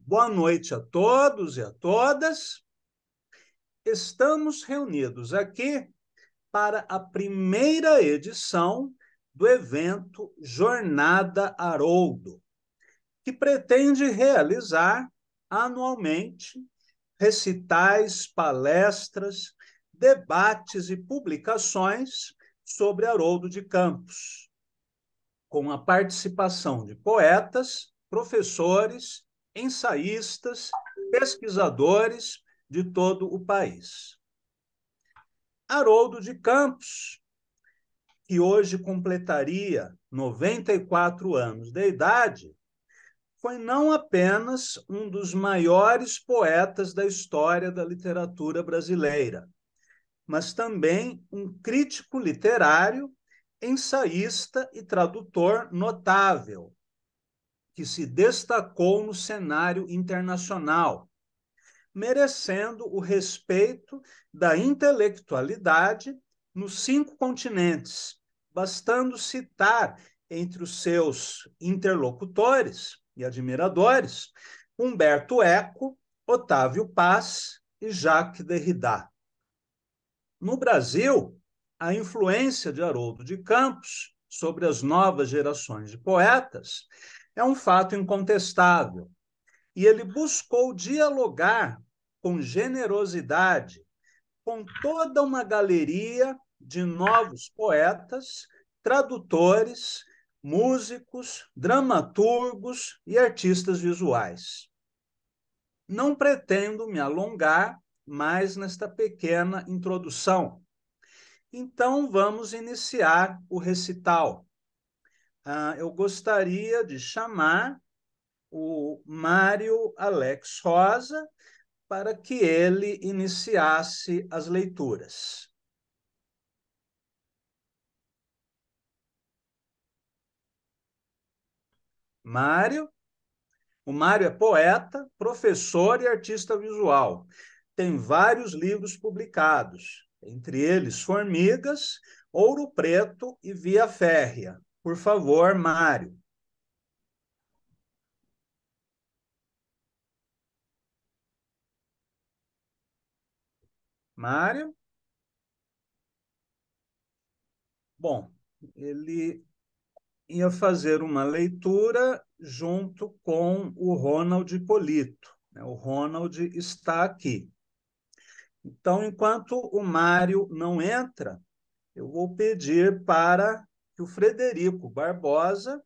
Boa noite a todos e a todas. Estamos reunidos aqui para a primeira edição do evento Jornada Haroldo, que pretende realizar anualmente recitais, palestras, debates e publicações sobre Haroldo de Campos, com a participação de poetas, professores, ensaístas, pesquisadores de todo o país. Haroldo de Campos, que hoje completaria 94 anos de idade, foi não apenas um dos maiores poetas da história da literatura brasileira, mas também um crítico literário, ensaísta e tradutor notável, que se destacou no cenário internacional, merecendo o respeito da intelectualidade nos 5 continentes, bastando citar entre os seus interlocutores e admiradores Humberto Eco, Otávio Paz e Jacques Derrida. No Brasil, a influência de Haroldo de Campos sobre as novas gerações de poetas é um fato incontestável, e ele buscou dialogar com generosidade com toda uma galeria de novos poetas, tradutores, músicos, dramaturgos e artistas visuais. Não pretendo me alongar mais nesta pequena introdução. Então, vamos iniciar o recital. Eu gostaria de chamar o Mário Alex Rosa para que ele iniciasse as leituras. Mário, o Mário é poeta, professor e artista visual. Tem vários livros publicados, entre eles Formigas, Ouro Preto e Via Férrea. Por favor, Mário. Mário? Bom, ele ia fazer uma leitura junto com o Ronald Polito. O Ronald está aqui. Então, enquanto o Mário não entra, eu vou pedir para que o Frederico Barbosa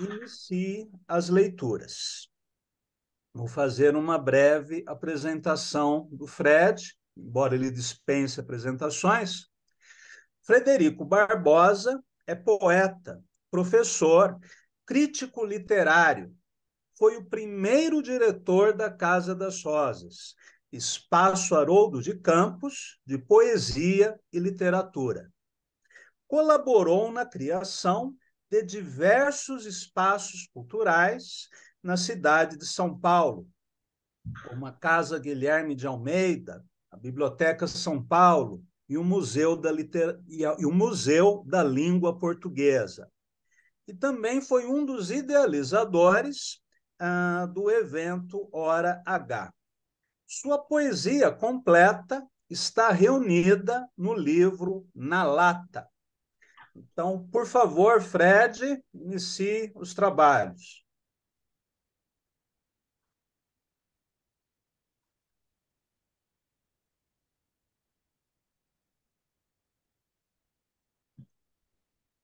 inicie as leituras. Vou fazer uma breve apresentação do Fred, embora ele dispense apresentações. Frederico Barbosa é poeta, professor, crítico literário. Foi o primeiro diretor da Casa das Rosas, Espaço Haroldo de Campos, de poesia e literatura. Colaborou na criação de diversos espaços culturais na cidade de São Paulo, como a Casa Guilherme de Almeida, a Biblioteca São Paulo e o Museu da Língua Portuguesa. E também foi um dos idealizadores do evento Hora H. Sua poesia completa está reunida no livro Na Lata. Então, por favor, Fred, inicie os trabalhos.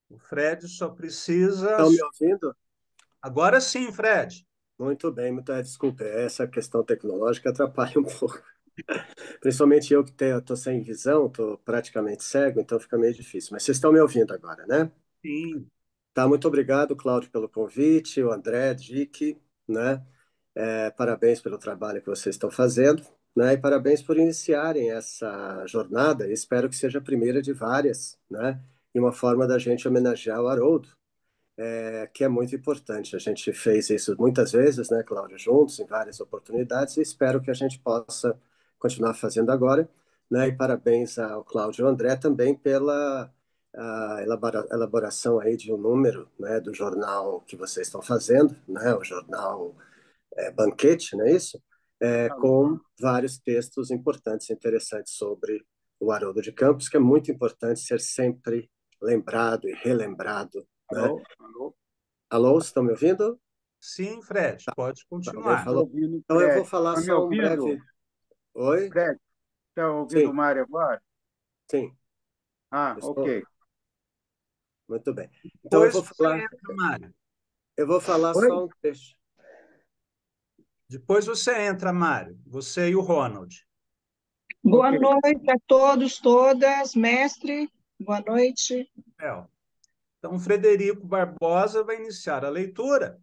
O Fred só precisa... Estão me ouvindo? Agora sim, Fred. Muito bem, desculpe, essa questão tecnológica atrapalha um pouco. Principalmente eu que estou sem visão, estou praticamente cego, então fica meio difícil. Mas vocês estão me ouvindo agora, né? Sim. Tá, muito obrigado, Cláudio, pelo convite, o André, Dick, né? Parabéns pelo trabalho que vocês estão fazendo, né? E parabéns por iniciarem essa jornada. Espero que seja a primeira de várias, né? E uma forma da gente homenagear o Haroldo, que é muito importante. A gente fez isso muitas vezes, né, Cláudio, juntos, em várias oportunidades, e espero que a gente possa continuar fazendo agora, né? E parabéns ao Cláudio e ao André também pela elaboração aí de um número, né, do jornal que vocês estão fazendo, né, o jornal banquete, não é isso? Alô. Com vários textos importantes e interessantes sobre o Haroldo de Campos, que é muito importante ser sempre lembrado e relembrado, né? Alô, alô. Alô, estão me ouvindo? Sim, Fred, pode Alguém continuar. Estou falou? ouvindo o Então eu vou Fred. falar Está me só um ouvindo, breve. Oi? Fred? Está ouvindo o Sim, Mário agora? sim, Ah, estou. ok. Muito bem. Então Depois você entra, Mário. eu vou falar Oi? só um trecho. Depois você entra, Mário. Você e o Ronald. Boa Ok. noite a todos, todas. Mestre, boa noite. Então, Frederico Barbosa vai iniciar a leitura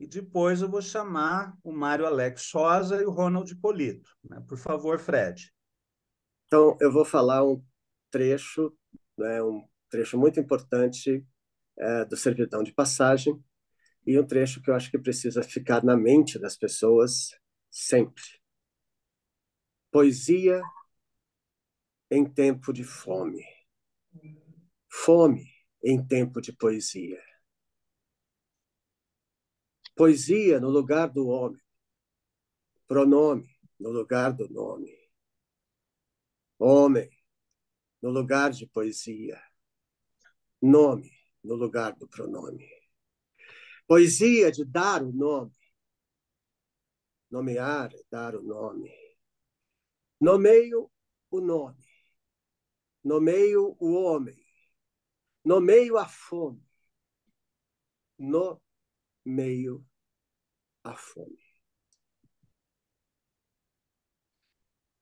e depois eu vou chamar o Mário Alex Sosa e o Ronald Polito. Né? Por favor, Fred. Então, eu vou falar um trecho, né, um trecho muito importante do Servidão de Passagem, e um trecho que eu acho que precisa ficar na mente das pessoas sempre. Poesia em tempo de fome. Fome em tempo de poesia. Poesia no lugar do homem. Pronome no lugar do nome. Homem no lugar de poesia. Nome no lugar do pronome. Poesia de dar o nome. Nomear é dar o nome. Nomeio o nome. Nomeio o homem. Nomeio a fome. Nomeio a fome.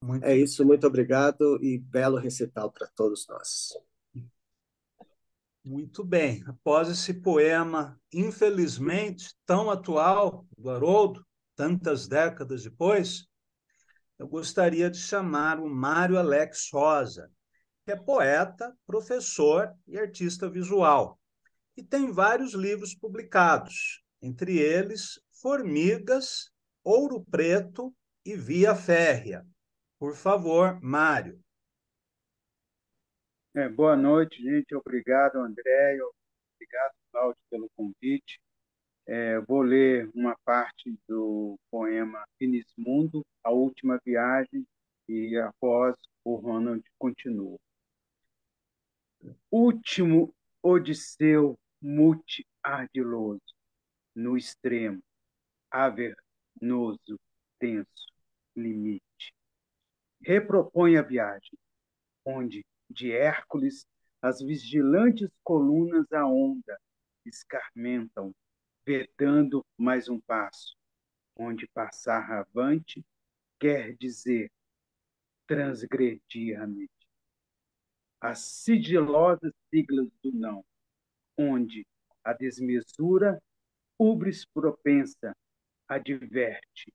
Muito, É isso, muito obrigado e belo recital para todos nós. muito bem. Após esse poema, infelizmente, tão atual, do Haroldo, tantas décadas depois, eu gostaria de chamar o Mário Alex Rosa, que é poeta, professor e artista visual, e tem vários livros publicados, entre eles Formigas, Ouro Preto e Via Férrea. Por favor, Mário. Boa noite, gente. Obrigado, André. Obrigado, Cláudio, pelo convite. Vou ler uma parte do poema Finismundo, A Última Viagem, e após o Ronald continua. Último Odisseu multi-ardiloso, no extremo, avernoso, tenso, limite. Repropõe a viagem, onde, de Hércules, as vigilantes colunas à onda escarmentam, vedando mais um passo, onde passar avante quer dizer transgredir a mente. As sigilosas siglas do não, onde a desmesura, ubris propensa, adverte,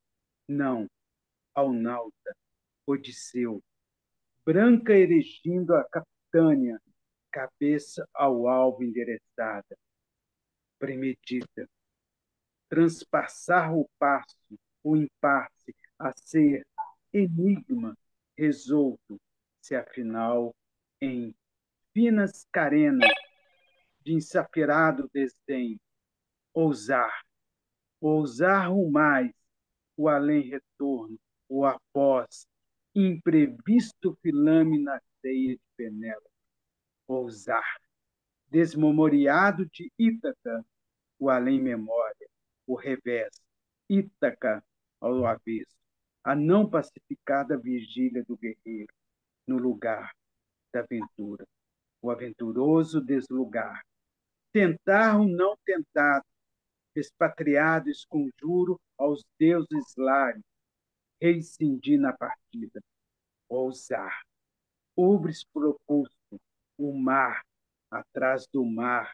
não, ao nauta, Odisseu, branca erigindo a capitânia, cabeça ao alvo endereçada, premedita, transpassar o passo, o impasse, a ser enigma resolto, se afinal, em finas carenas de insafirado desdém, ousar, ousar o mais, o além retorno, o após, imprevisto filame na teia de Penélope, ousar, desmemoriado de Ítaca, o além memória, o revés, Ítaca ao avesso, a não pacificada vigília do guerreiro, no lugar da aventura, o aventuroso deslugar, tentar o não tentado, expatriado esconjuro aos deuses lares, reincidir na partida, ousar, ubris propulso, o mar, atrás do mar,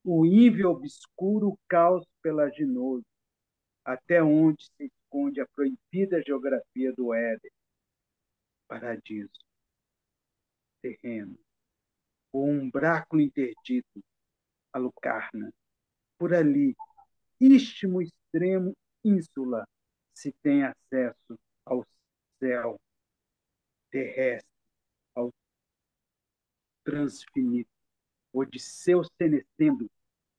o ível obscuro caos pelaginoso, até onde se esconde a proibida geografia do Éden, paradiso, terreno, o umbráculo interdito, a Lucarna, por ali, istmo extremo, ínsula, se tem acesso ao céu terrestre, ao transfinito, Odisseu senecendo,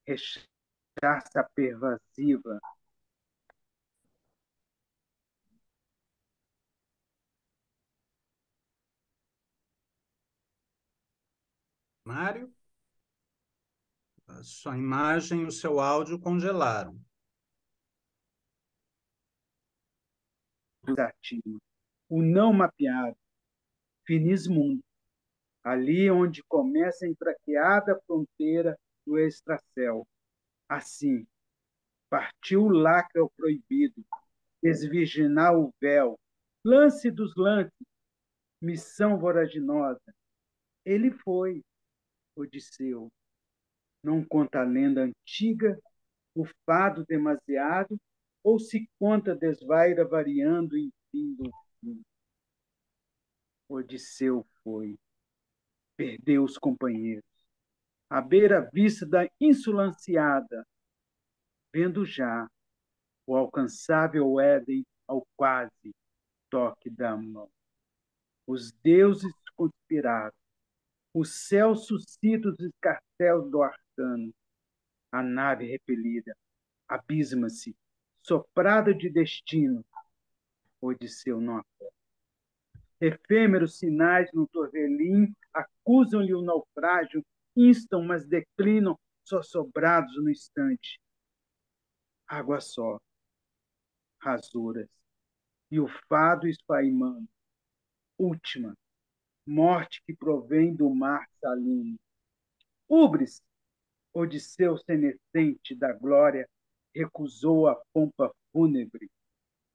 rechaça pervasiva, Mário? A sua imagem e o seu áudio congelaram. Desativo. O não mapeado, finismundo, ali onde começa a enfraqueada fronteira do extracel. Assim, partiu o lacre ao proibido, desvirginar o véu, lance dos lances, missão voraginosa. Ele foi, Odisseu. Não conta a lenda antiga, o fado demasiado, ou se conta desvaira variando em fim do fim. Odisseu foi, perdeu os companheiros, à beira-vista da insulanciada, vendo já o alcançável Éden ao quase toque da mão. Os deuses conspiraram, o céu suscita os escarcéus do arcano, a nave repelida abisma-se, soprada de destino. Odisseu não acorda. Efêmeros sinais no torvelim acusam-lhe o naufrágio, instam, mas declinam, só sobrados no instante. Água só, rasuras, e o fado esfaimando. Última, morte que provém do mar salino. Ubris, Odisseu senescente da glória, recusou a pompa fúnebre.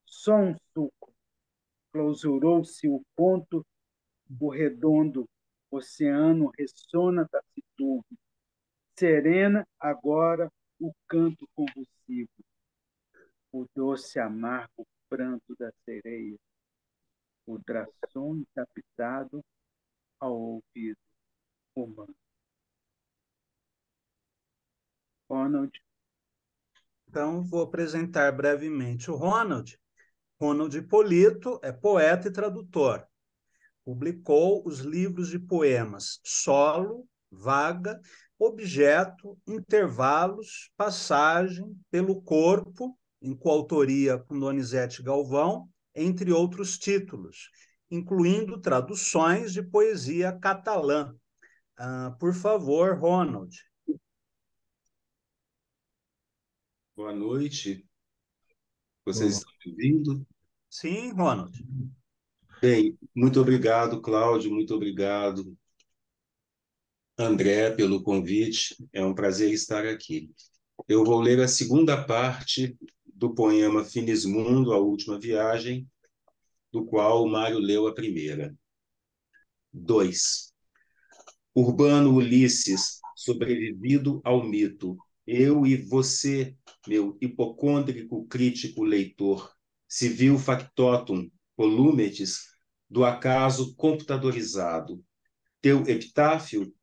Só um suco. Clausurou-se o ponto, o redondo oceano ressona taciturno. Serena agora o canto convulsivo, o doce amargo pranto da sereia, o ultrassom captado ao ouvido humano. Ronald. Então, vou apresentar brevemente o Ronald. Ronald Polito é poeta e tradutor. Publicou os livros de poemas Solo, Vaga, Objeto, Intervalos, Passagem, Pelo Corpo, em coautoria com Donizete Galvão, entre outros títulos, incluindo traduções de poesia catalã. Por favor, Ronald. Boa noite. Vocês estão me ouvindo? Sim, Ronald. Bem, muito obrigado, Cláudio, muito obrigado, André, pelo convite. É um prazer estar aqui. Eu vou ler a segunda parte do poema Finismundo, A Última Viagem, do qual o Mário leu a primeira. 2. Urbano Ulisses, sobrevivido ao mito. Eu e você, meu hipocôndrico crítico leitor, civil factotum, volumetes do acaso computadorizado. Teu epitáfio,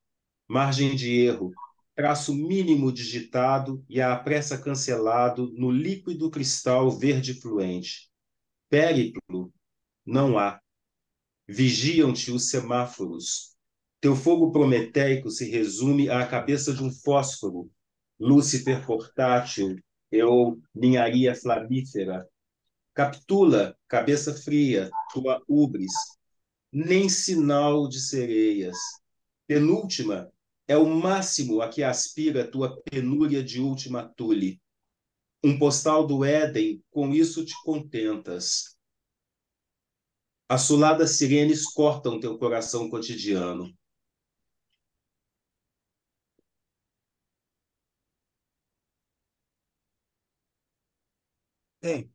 margem de erro, traço mínimo digitado e à pressa cancelado no líquido cristal verde fluente. Périplo, não há. Vigiam-te os semáforos. Teu fogo prometeico se resume à cabeça de um fósforo, Lúcifer portátil, eu ninharia flamífera. Capitula, cabeça fria, tua ubris, nem sinal de sereias. Penúltima é o máximo a que aspira tua penúria de última tule. Um postal do Éden, com isso te contentas. Assoladas sirenes cortam teu coração cotidiano. Bem,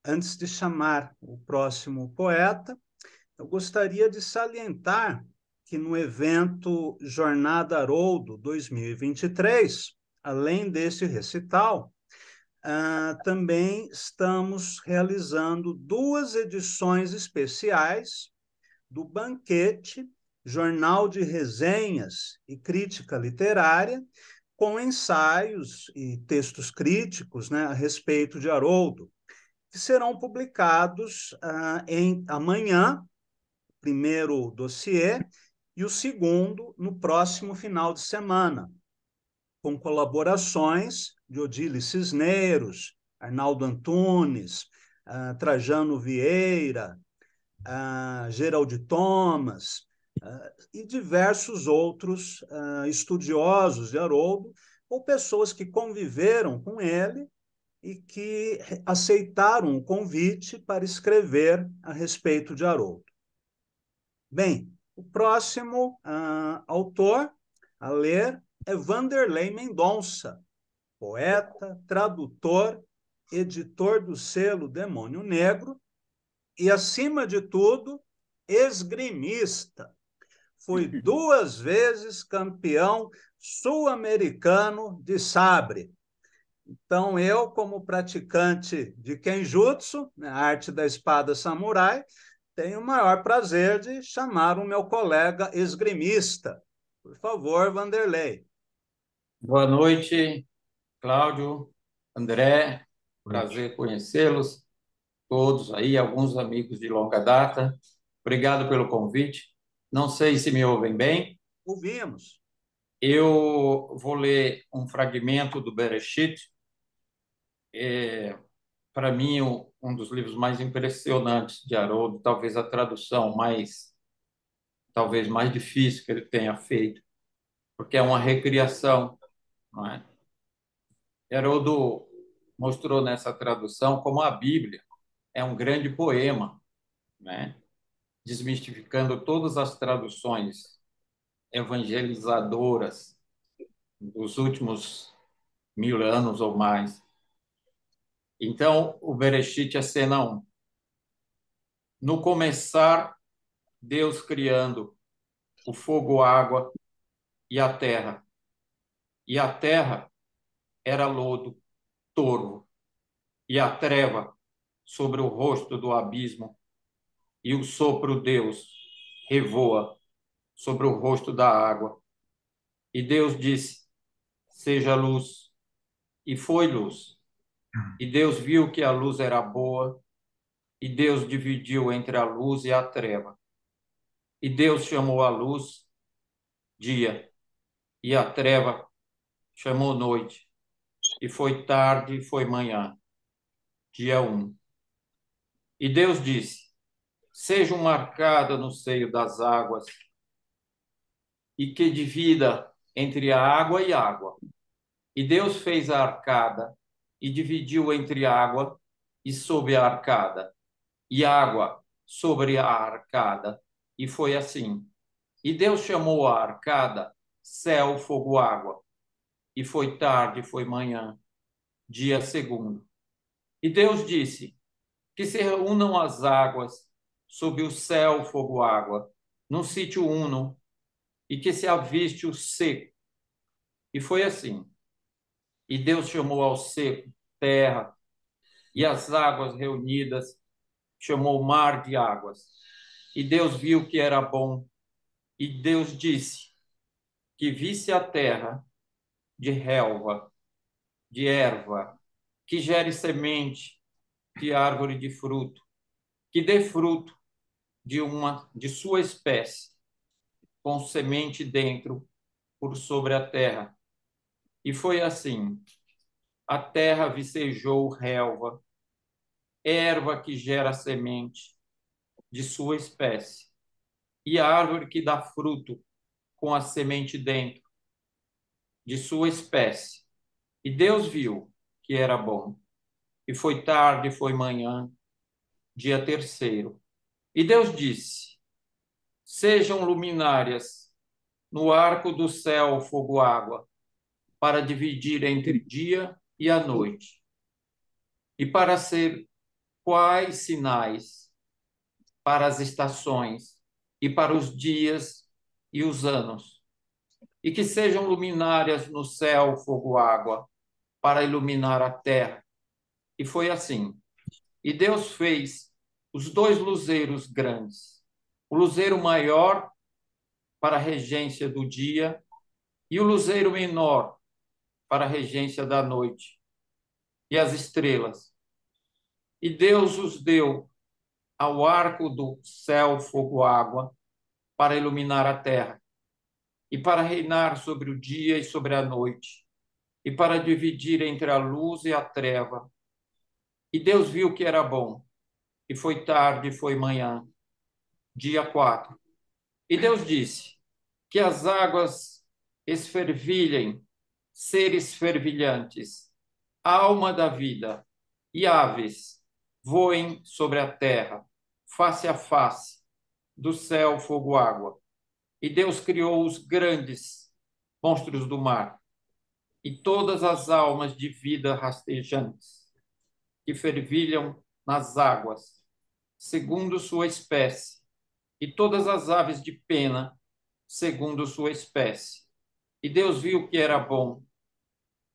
antes de chamar o próximo poeta, eu gostaria de salientar que no evento Jornada Haroldo 2023, além desse recital, também estamos realizando 2 edições especiais do Banquete, Jornal de Resenhas e Crítica Literária, com ensaios e textos críticos, né, a respeito de Haroldo, que serão publicados amanhã, o primeiro dossiê, e o segundo no próximo final de semana, com colaborações de Odile Cisneros, Arnaldo Antunes, Trajano Vieira, Geraldo Thomas, e diversos outros estudiosos de Haroldo, ou pessoas que conviveram com ele e que aceitaram o convite para escrever a respeito de Haroldo. Bem, o próximo autor a ler é Vanderlei Mendonça, poeta, tradutor, editor do selo Demônio Negro e, acima de tudo, esgrimista. Foi 2 vezes campeão sul-americano de sabre. Então, eu, como praticante de Kenjutsu, a arte da espada samurai, tenho o maior prazer de chamar o meu colega esgrimista. Por favor, Vanderlei. Boa noite, Cláudio, André, prazer conhecê-los, todos aí, alguns amigos de longa data. Obrigado pelo convite. Não sei se me ouvem bem. Ouvimos. Eu vou ler um fragmento do Bereshit. Para mim, um dos livros mais impressionantes de Haroldo, talvez a tradução talvez mais difícil que ele tenha feito, porque é uma recriação, não é? Haroldo mostrou nessa tradução como a Bíblia é um grande poema, né? Desmistificando todas as traduções evangelizadoras dos últimos 1000 anos ou mais. Então, o Bereshit é cena 1. No começar, Deus criando o fogo, a água e a terra. E a terra era lodo, torvo, e a treva sobre o rosto do abismo, e o sopro Deus revoa sobre o rosto da água. E Deus disse: seja luz, e foi luz. E Deus viu que a luz era boa, e Deus dividiu entre a luz e a treva. E Deus chamou a luz dia, e a treva chamou noite. E foi tarde e foi manhã, dia 1. E Deus disse: seja uma arcada no seio das águas, e que divida entre a água e água. E Deus fez a arcada, e dividiu entre água e sob a arcada, e água sobre a arcada. E foi assim. E Deus chamou a arcada céu, fogo, água. E foi tarde, foi manhã, dia 2. E Deus disse: que se reúnam as águas sob o céu, fogo, água, num sítio uno, e que se aviste o seco. E foi assim. E Deus chamou ao seco terra, e as águas reunidas chamou mar de águas. E Deus viu que era bom. E Deus disse: que visse a terra de relva, de erva, que gere semente de árvore de fruto, que dê fruto de sua espécie, com semente dentro, por sobre a terra. E foi assim. A terra vicejou relva, erva que gera semente de sua espécie, e a árvore que dá fruto com a semente dentro, de sua espécie. E Deus viu que era bom. E foi tarde, foi manhã, dia 3. E Deus disse: sejam luminárias no arco do céu, fogo, água, para dividir entre dia e a noite, e para ser quais sinais para as estações e para os dias e os anos, e que sejam luminárias no céu, fogo, água, para iluminar a terra. E foi assim. E Deus fez os 2 luzeiros grandes, o luzeiro maior para a regência do dia e o luzeiro menor para a regência da noite, e as estrelas. E Deus os deu ao arco do céu, fogo, água, para iluminar a terra, e para reinar sobre o dia e sobre a noite, e para dividir entre a luz e a treva. E Deus viu que era bom, e foi tarde e foi manhã, dia 4. E Deus disse que as águas esfervilhem, seres fervilhantes, alma da vida, e aves voem sobre a terra, face a face, do céu, fogo, água. E Deus criou os grandes monstros do mar e todas as almas de vida rastejantes que fervilham nas águas, segundo sua espécie, e todas as aves de pena, segundo sua espécie. E Deus viu que era bom.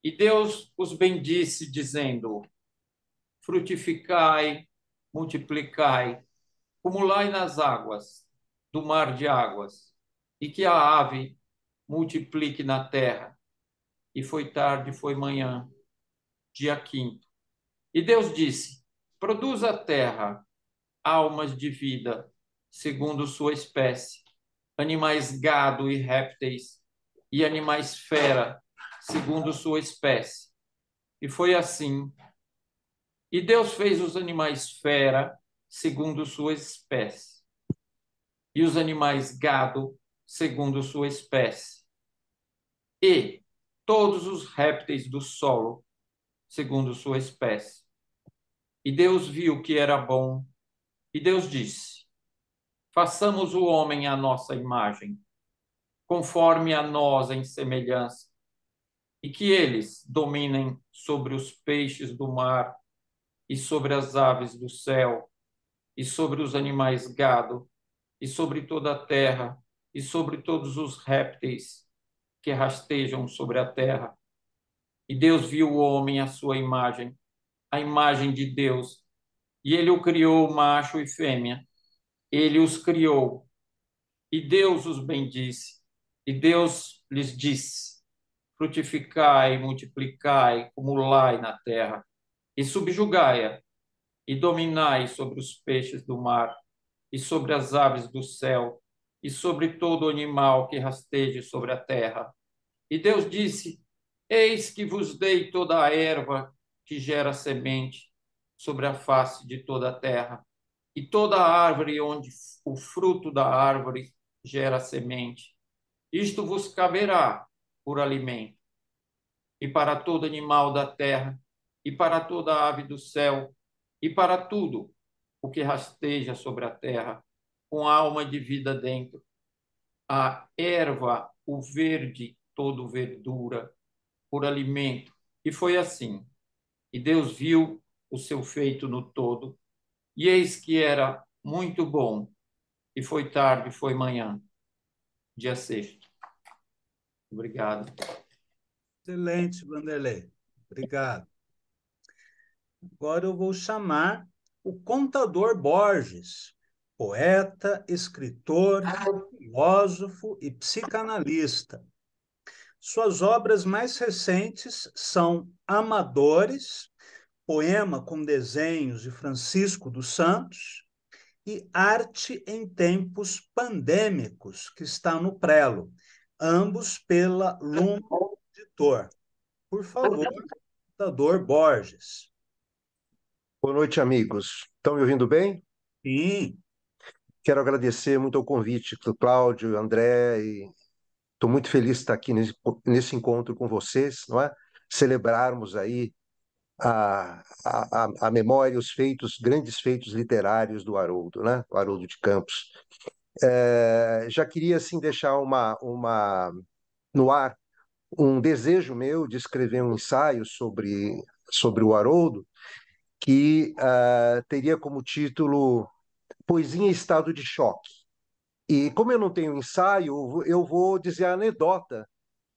E Deus os bendisse, dizendo: frutificai, multiplicai, cumulai nas águas do mar de águas, e que a ave multiplique na terra. E foi tarde, foi manhã, dia quinto. E Deus disse: produza a terra almas de vida, segundo sua espécie, animais gado e répteis, e animais fera, segundo sua espécie. E foi assim. E Deus fez os animais fera, segundo sua espécie, e os animais gado, segundo sua espécie, e todos os répteis do solo, segundo sua espécie. E Deus viu que era bom, e Deus disse: façamos o homem à nossa imagem, conforme a nós em semelhança, e que eles dominem sobre os peixes do mar, e sobre as aves do céu, e sobre os animais gado, e sobre toda a terra, e sobre todos os répteis que rastejam sobre a terra. E Deus viu o homem à sua imagem, a imagem de Deus, e ele o criou macho e fêmea. Ele os criou, e Deus os bendisse. E Deus lhes disse: frutificai, multiplicai, cumulai na terra, e subjugai-a, e dominai sobre os peixes do mar, e sobre as aves do céu, e sobre todo animal que rasteje sobre a terra. E Deus disse: eis que vos dei toda a erva que gera semente sobre a face de toda a terra, e toda a árvore onde o fruto da árvore gera semente. Isto vos caberá por alimento, e para todo animal da terra, e para toda ave do céu, e para tudo o que rasteja sobre a terra, com alma de vida dentro. A erva, o verde, todo verdura, por alimento. E foi assim. E Deus viu o seu feito no todo, e eis que era muito bom. E foi tarde, foi manhã, dia sexto. Obrigado. Excelente, Vanderlei. Obrigado. Agora eu vou chamar o Contador Borges, poeta, escritor, filósofo e psicanalista. Suas obras mais recentes são Amadores, poema com desenhos de Francisco dos Santos, e Arte em Tempos Pandêmicos, que está no Prelo, ambos pela Lumos Editor. Por favor, Contador Borges. Boa noite, amigos. Estão me ouvindo bem? Sim. Quero agradecer muito o convite do Cláudio, André, e estou muito feliz de estar aqui nesse encontro com vocês, não é? Celebrarmos aí a memória, os feitos, grandes feitos literários do Haroldo, né? O Haroldo de Campos. Já queria, assim, deixar no ar um desejo meu de escrever um ensaio sobre o Haroldo, que teria como título Poesia em Estado de Choque. E como eu não tenho ensaio, eu vou dizer a anedota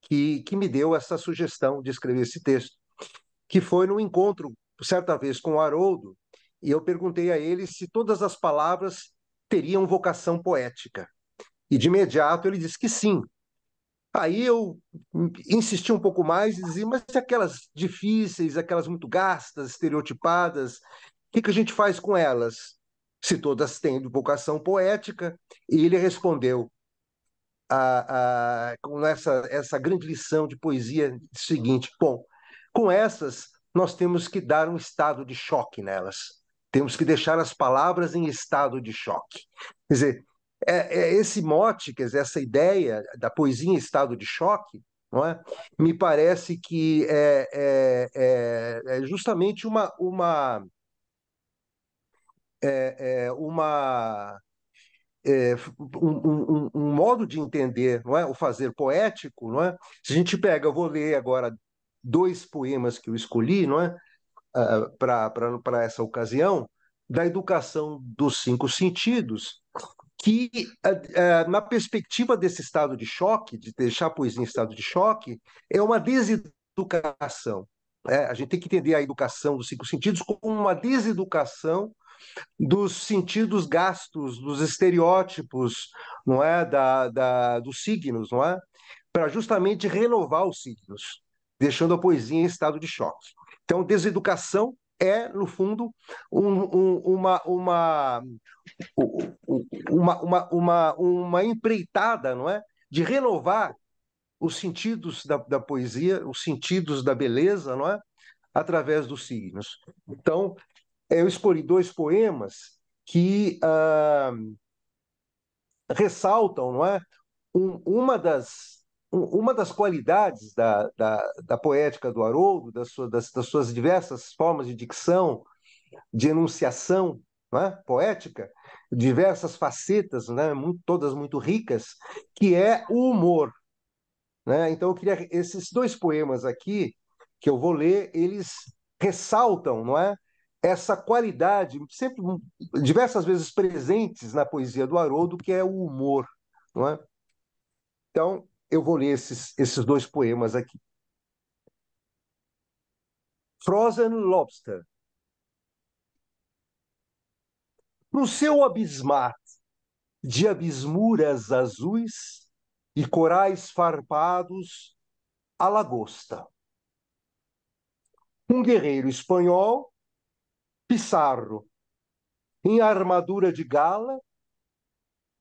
que me deu essa sugestão de escrever esse texto, que foi num encontro, certa vez, com o Haroldo, e eu perguntei a ele se todas as palavras teriam vocação poética. E de imediato ele disse que sim. Aí eu insisti um pouco mais e dizia, mas e aquelas difíceis, aquelas muito gastas, estereotipadas, o que a gente faz com elas? Se todas têm vocação poética? E ele respondeu com essa grande lição de poesia seguinte: bom, com essas nós temos que dar um estado de choque nelas. Temos que deixar as palavras em estado de choque. Quer dizer, esse mote, quer dizer, essa ideia da poesia em estado de choque, não é? Me parece que é justamente uma um modo de entender, não é, o fazer poético, não é? Se a gente pega, eu vou ler agora dois poemas que eu escolhi, não é, para essa ocasião, da educação dos cinco sentidos, que na perspectiva desse estado de choque, de deixar a poesia em estado de choque, é uma deseducação. A gente tem que entender a educação dos cinco sentidos como uma deseducação dos sentidos gastos, dos estereótipos, não é, dos signos, não é, para justamente renovar os signos, deixando a poesia em estado de choque. Então, deseducação é, no fundo, uma empreitada, não é, de renovar os sentidos da poesia, os sentidos da beleza, não é, através dos signos. Então, eu escolhi dois poemas que ressaltam, não é, uma das qualidades da poética do Haroldo, das suas diversas formas de dicção, de enunciação, não é, poética, diversas facetas, né, todas muito ricas, que é o humor. Né? Então, eu queria esses dois poemas aqui que eu vou ler, eles ressaltam, não é, essa qualidade sempre diversas vezes presentes na poesia do Haroldo, que é o humor, não é? Então, eu vou ler esses dois poemas aqui. Frozen Lobster. No seu abismar de abismuras azuis e corais farpados, a lagosta. Um guerreiro espanhol, Pissarro, em armadura de gala,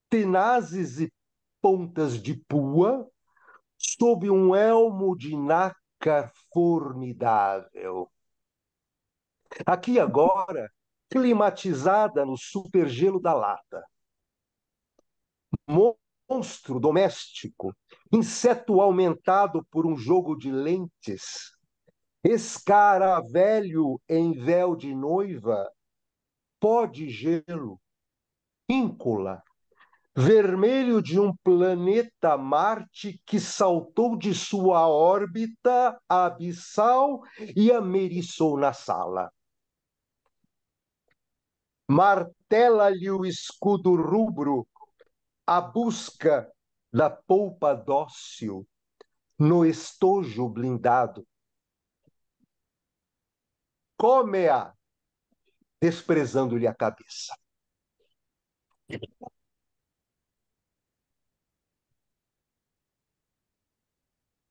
tenazes e pontas de pua, sob um elmo de nácar formidável. Aqui agora, climatizada no supergelo da lata. Monstro doméstico, inseto aumentado por um jogo de lentes, escaravelho em véu de noiva, pó de gelo, íncola, vermelho de um planeta Marte que saltou de sua órbita abissal e ameriçou na sala. Martela-lhe o escudo rubro, a busca da polpa dócil no estojo blindado. Come-a, desprezando-lhe a cabeça.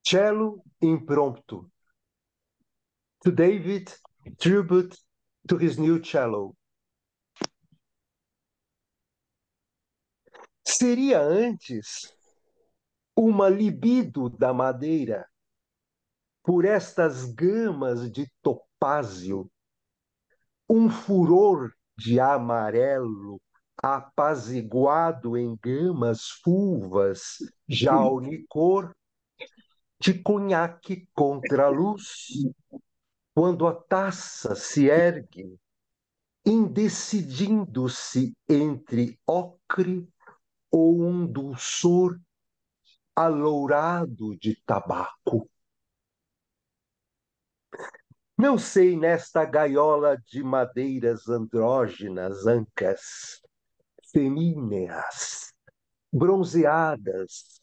Cello impromptu. To David, tribute to his new cello. Seria antes uma libido da madeira por estas gamas de topázio, um furor de amarelo apaziguado em gamas fulvas, já unicor, de conhaque contra a luz, quando a taça se ergue, indecidindo-se entre ocre ou um dulçor alourado de tabaco. Não sei nesta gaiola de madeiras andrógenas, ancas, femíneas, bronzeadas,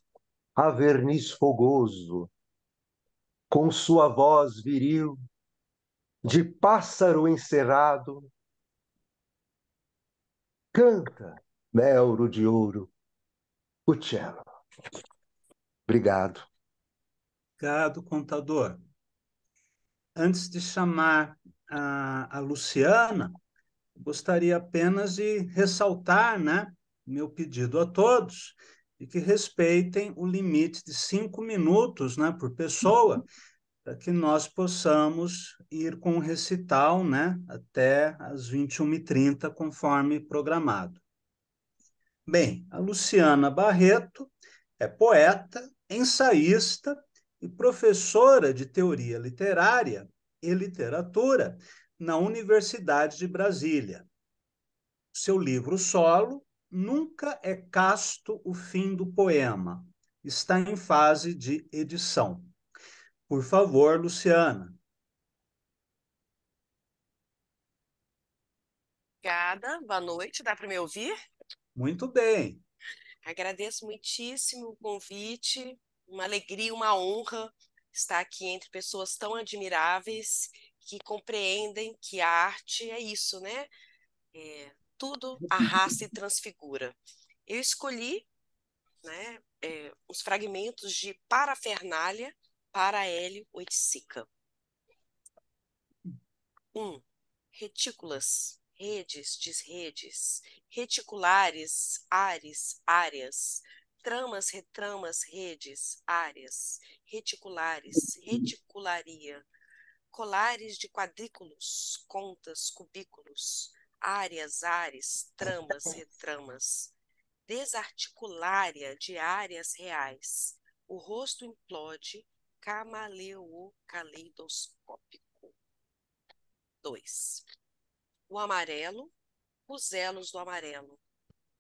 a verniz fogoso, com sua voz viril, de pássaro encerrado, canta, melro de ouro, o cello. Obrigado. Obrigado, contador. Antes de chamar a Luciana, gostaria apenas de ressaltar, né, meu pedido a todos, de que respeitem o limite de 5 minutos, né, por pessoa, para que nós possamos ir com o recital, né, até às 21h30, conforme programado. Bem, a Luciana Barreto é poeta, ensaísta e professora de teoria literária e literatura na Universidade de Brasília. Seu livro solo, Nunca é Casto o Fim do Poema, está em fase de edição. Por favor, Luciana. Obrigada, boa noite, dá para me ouvir? Muito bem. Agradeço muitíssimo o convite, uma alegria, uma honra estar aqui entre pessoas tão admiráveis que compreendem que a arte é isso, né? Tudo arrasta e transfigura. Eu escolhi, né, os fragmentos de Parafernália para Hélio Oiticica. 1. Retículas, redes, desredes, reticulares, ares, áreas, tramas, retramas, redes, áreas, reticulares, reticularia, colares de quadrículos, contas, cubículos, áreas, ares, tramas, retramas, desarticulária de áreas reais, o rosto implode, camaleocaleidoscópico. 2. O amarelo, os elos do amarelo.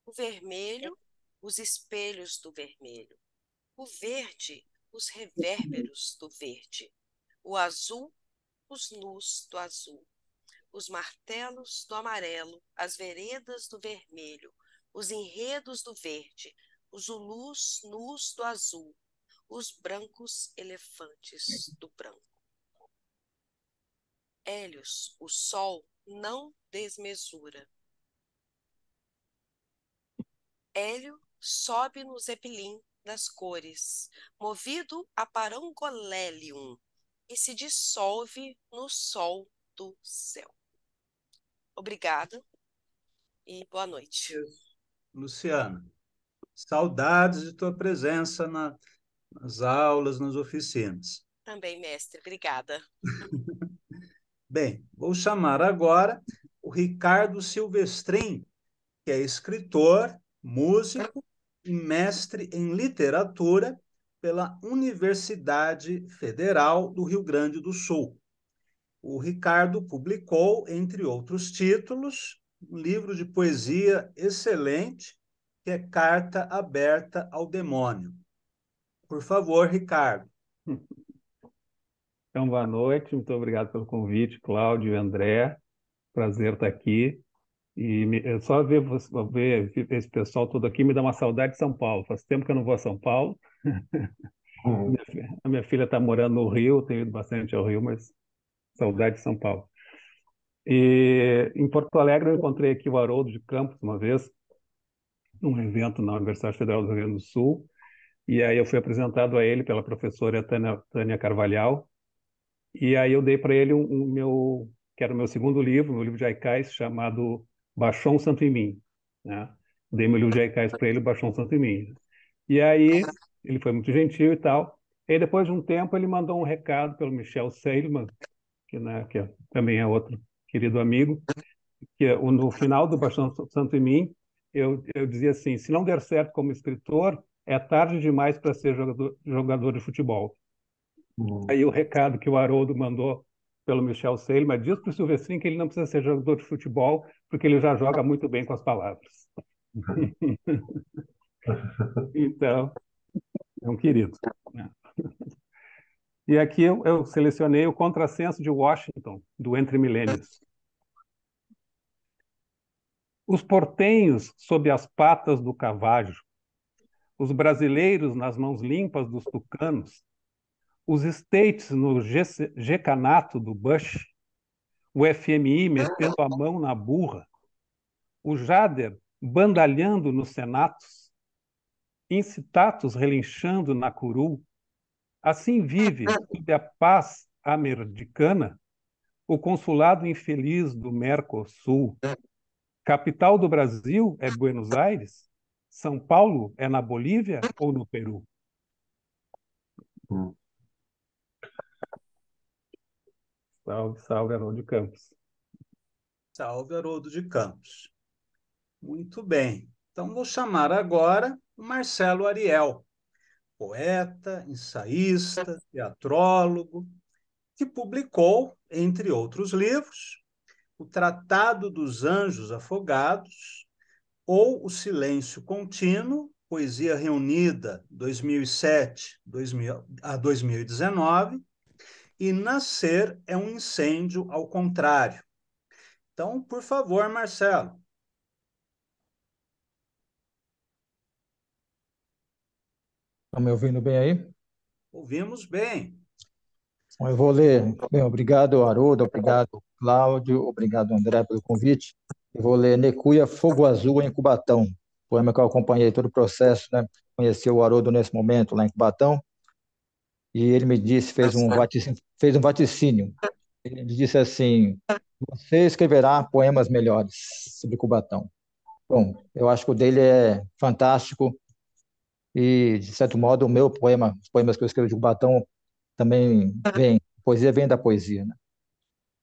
O vermelho, os espelhos do vermelho. O verde, os revérberos do verde. O azul, os nus do azul. Os martelos do amarelo, as veredas do vermelho. Os enredos do verde. Os zulus nus do azul. Os brancos elefantes do branco. Hélios, o sol não desmesura. Hélio sobe no zeppelin das cores, movido a parangolélium, e se dissolve no sol do céu. Obrigada e boa noite. Luciana, saudades de tua presença nas aulas, nas oficinas. Também, mestre, obrigada. Bem, vou chamar agora o Ricardo Silvestrin, que é escritor, músico e mestre em literatura pela Universidade Federal do Rio Grande do Sul. O Ricardo publicou, entre outros títulos, um livro de poesia excelente, que é Carta Aberta ao Demônio. Por favor, Ricardo. Então, boa noite, muito obrigado pelo convite, Cláudio e André. Prazer estar aqui. E só ver esse pessoal todo aqui me dá uma saudade de São Paulo. Faz tempo que eu não vou a São Paulo. A minha filha está morando no Rio, tenho ido bastante ao Rio, mas saudade de São Paulo. E em Porto Alegre eu encontrei aqui o Haroldo de Campos uma vez, num evento na Universidade Federal do Rio Grande do Sul. E aí eu fui apresentado a ele pela professora Tânia Carvalhal. E aí eu dei para ele que era o meu segundo livro, meu livro de haikais, chamado Baixou um Santo em Mim, né? Dei meu livro de haikais para ele, Baixou um Santo em Mim. E aí ele foi muito gentil e tal. E aí, depois de um tempo, ele mandou um recado pelo Michel Seilman, que também é outro querido amigo, que no final do Baixou um Santo em Mim, eu dizia assim, se não der certo como escritor, é tarde demais para ser jogador de futebol. Aí o recado que o Haroldo mandou pelo Michel Seilman diz para o Silvestrin que ele não precisa ser jogador de futebol, porque ele já joga muito bem com as palavras. Então, é um querido. E aqui eu selecionei o Contrassenso de Washington, do Entre Milênios. Os portenhos sob as patas do cavajo, os brasileiros nas mãos limpas dos tucanos, os States no Gecanato do Bush, o FMI metendo a mão na burra, o Jader bandalhando nos senatos, incitatus relinchando na curul, assim vive, sob a paz americana, o consulado infeliz do Mercosul. Capital do Brasil é Buenos Aires? São Paulo é na Bolívia ou no Peru? Salve, salve, Haroldo de Campos. Salve, Haroldo de Campos. Muito bem. Então, vou chamar agora o Marcelo Ariel, poeta, ensaísta, teatrólogo, que publicou, entre outros livros, O Tratado dos Anjos Afogados, ou O Silêncio Contínuo, Poesia Reunida 2007 a 2019, e Nascer é um Incêndio ao Contrário. Então, por favor, Marcelo. Estão me ouvindo bem aí? Ouvimos bem. Bom, eu vou ler. Bem, obrigado, Haroldo, obrigado, Cláudio, obrigado, André, pelo convite. Eu vou ler Necuia Fogo Azul em Cubatão, poema que eu acompanhei todo o processo, né? Conheci o Haroldo nesse momento lá em Cubatão, e ele me disse, fez um vaticínio. Ele me disse assim: você escreverá poemas melhores sobre Cubatão. Bom, eu acho que o dele é fantástico, e, de certo modo, o meu poema, os poemas que eu escrevo de Cubatão também vem, poesia vem da poesia, né?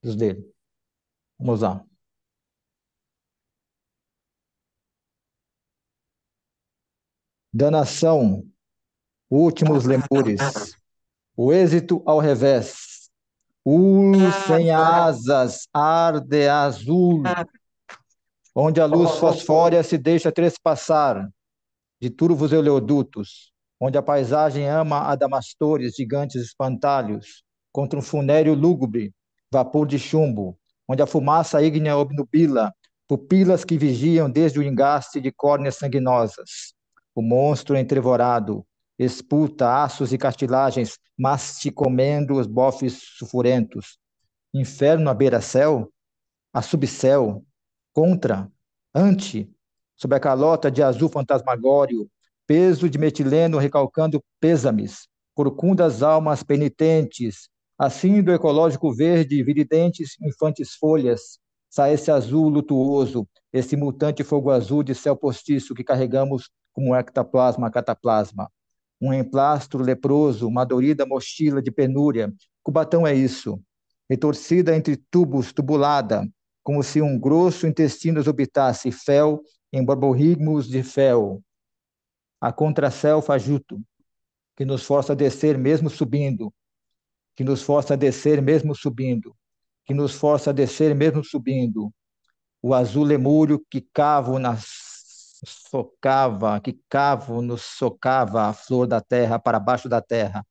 Dos dele. Vamos lá. Danação, últimos lemures, o êxito ao revés, sem asas, arde azul, onde a luz fosfórea se deixa trespassar, de turvos oleodutos, onde a paisagem ama adamastores, gigantes espantalhos, contra um funéreo lúgubre, vapor de chumbo, onde a fumaça ígnea obnubila, pupilas que vigiam desde o engaste de córneas sanguinosas. O monstro entrevorado, expulta aços e cartilagens, masticomendo os bofes sulfurentos. Inferno à beira-céu, a subcéu, contra, ante, sob a calota de azul fantasmagório, peso de metileno recalcando pêsames, corcundas almas penitentes, assim do ecológico verde, viridentes infantes folhas, sai esse azul lutuoso, esse mutante fogo azul de céu postiço que carregamos como ectoplasma cataplasma. Um emplastro leproso, uma dorida mochila de penúria. Cubatão é isso. Retorcida entre tubos, tubulada, como se um grosso intestino exorbitasse fel em borborigmos de fel. A contracéu fajuto, que nos força a descer mesmo subindo, que nos força a descer mesmo subindo, que nos força a descer mesmo subindo. O azul lemúrio que cavo nos socava a flor da terra para baixo da terra,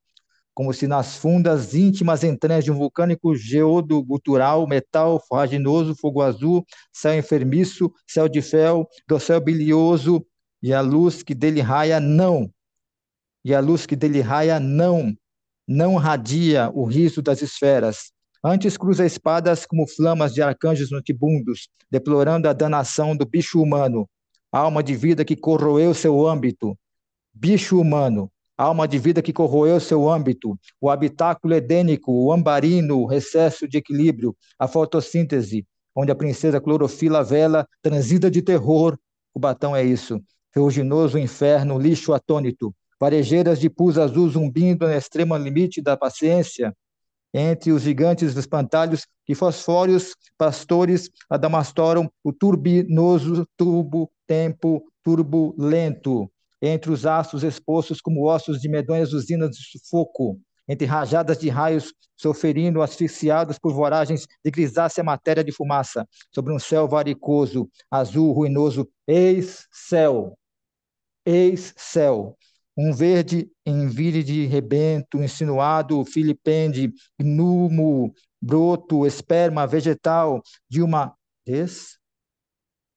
como se nas fundas íntimas entranhas de um vulcânico geodo gutural, metal forraginoso, fogo azul, céu enfermiço, céu de fel, do céu bilioso, e a luz que dele raia não, e a luz que dele raia não radia o riso das esferas. Antes cruza espadas como flamas de arcanjos notibundos, deplorando a danação do bicho humano, alma de vida que corroeu seu âmbito. Bicho humano, alma de vida que corroeu seu âmbito, o habitáculo edênico, o ambarino, o recesso de equilíbrio, a fotossíntese, onde a princesa clorofila vela, transida de terror. Cubatão é isso. Ferruginoso inferno, lixo atônito, varejeiras de pus azul zumbindo no extremo limite da paciência, entre os gigantes espantalhos que fosfórios pastores adamastoram o turbinoso tubo tempo turbulento, entre os astros expostos como ossos de medonhas usinas de sufoco, entre rajadas de raios soferindo asfixiados por voragens de grisácea matéria de fumaça, sobre um céu varicoso, azul, ruinoso, ex-céu, um verde em vire de rebento, insinuado, filipende, gnumo, broto, esperma vegetal de uma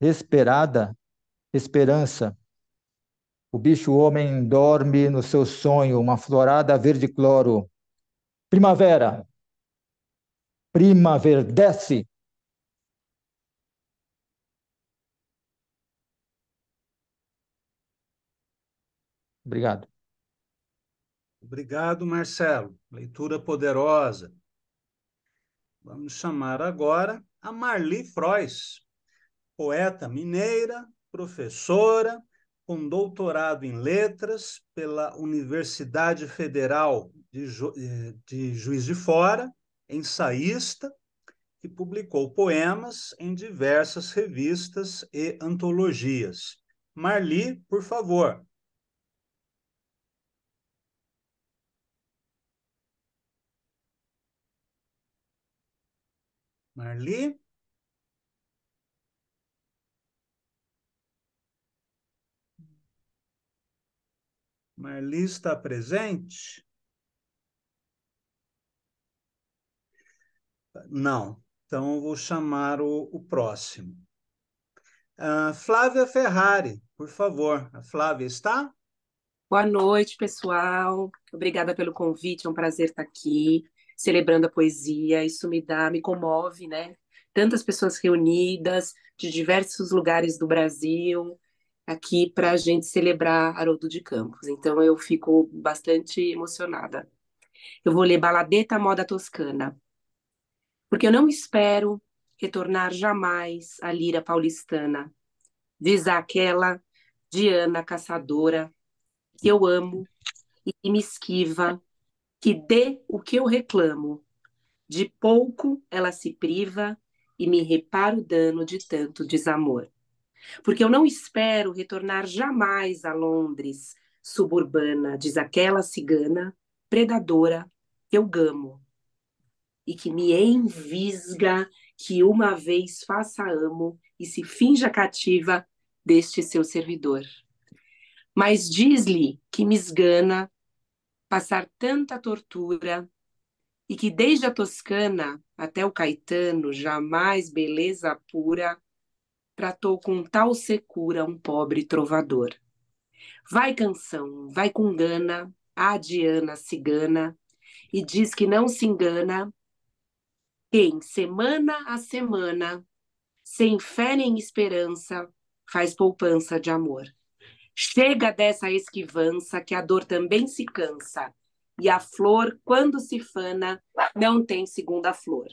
esperada esperança. O bicho-homem dorme no seu sonho, uma florada verde-cloro. Primavera, desce. Obrigado. Obrigado, Marcelo. Leitura poderosa. Vamos chamar agora a Marli Frois, poeta mineira, professora, com doutorado em letras pela Universidade Federal de Juiz de Fora, ensaísta, que publicou poemas em diversas revistas e antologias. Marli, por favor. Marli? Marli está presente? Não. Então, eu vou chamar o próximo. Flávia Ferrari, por favor. A Flávia está? Boa noite, pessoal. Obrigada pelo convite, é um prazer estar aqui, celebrando a poesia. Isso me comove, né? Tantas pessoas reunidas de diversos lugares do Brasil aqui para a gente celebrar Haroldo de Campos. Então eu fico bastante emocionada. Eu vou ler Baladeta Moda Toscana, porque eu não espero retornar jamais à lira paulistana, diz aquela Diana caçadora que eu amo e que me esquiva, que dê o que eu reclamo. De pouco ela se priva e me repara o dano de tanto desamor. Porque eu não espero retornar jamais a Londres suburbana, diz aquela cigana predadora que eu gamo e que me envisga, que uma vez faça amo e se finja cativa deste seu servidor. Mas diz-lhe que me esgana passar tanta tortura e que desde a Toscana até o Caetano jamais beleza pura tratou com tal secura um pobre trovador. Vai canção, vai com gana, a Diana cigana, e diz que não se engana quem, semana a semana, sem fé nem esperança, faz poupança de amor. Chega dessa esquivança que a dor também se cansa, e a flor, quando se fana, não tem segunda flor.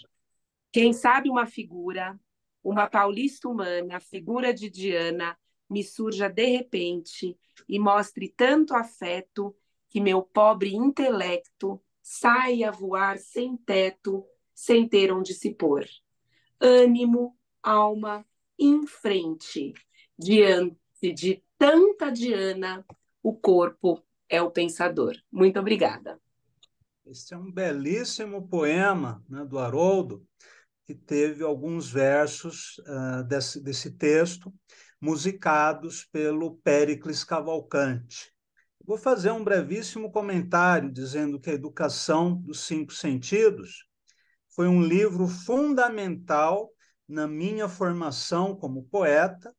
Quem sabe uma figura, uma paulista humana, figura de Diana, me surja de repente e mostre tanto afeto que meu pobre intelecto saia a voar sem teto, sem ter onde se pôr. Ânimo, alma, em frente, diante de tanta Diana, o corpo é o pensador. Muito obrigada. Esse é um belíssimo poema, né, do Haroldo, que teve alguns versos desse texto musicados pelo Péricles Cavalcanti. Vou fazer um brevíssimo comentário dizendo que a Educação dos Cinco Sentidos foi um livro fundamental na minha formação como poeta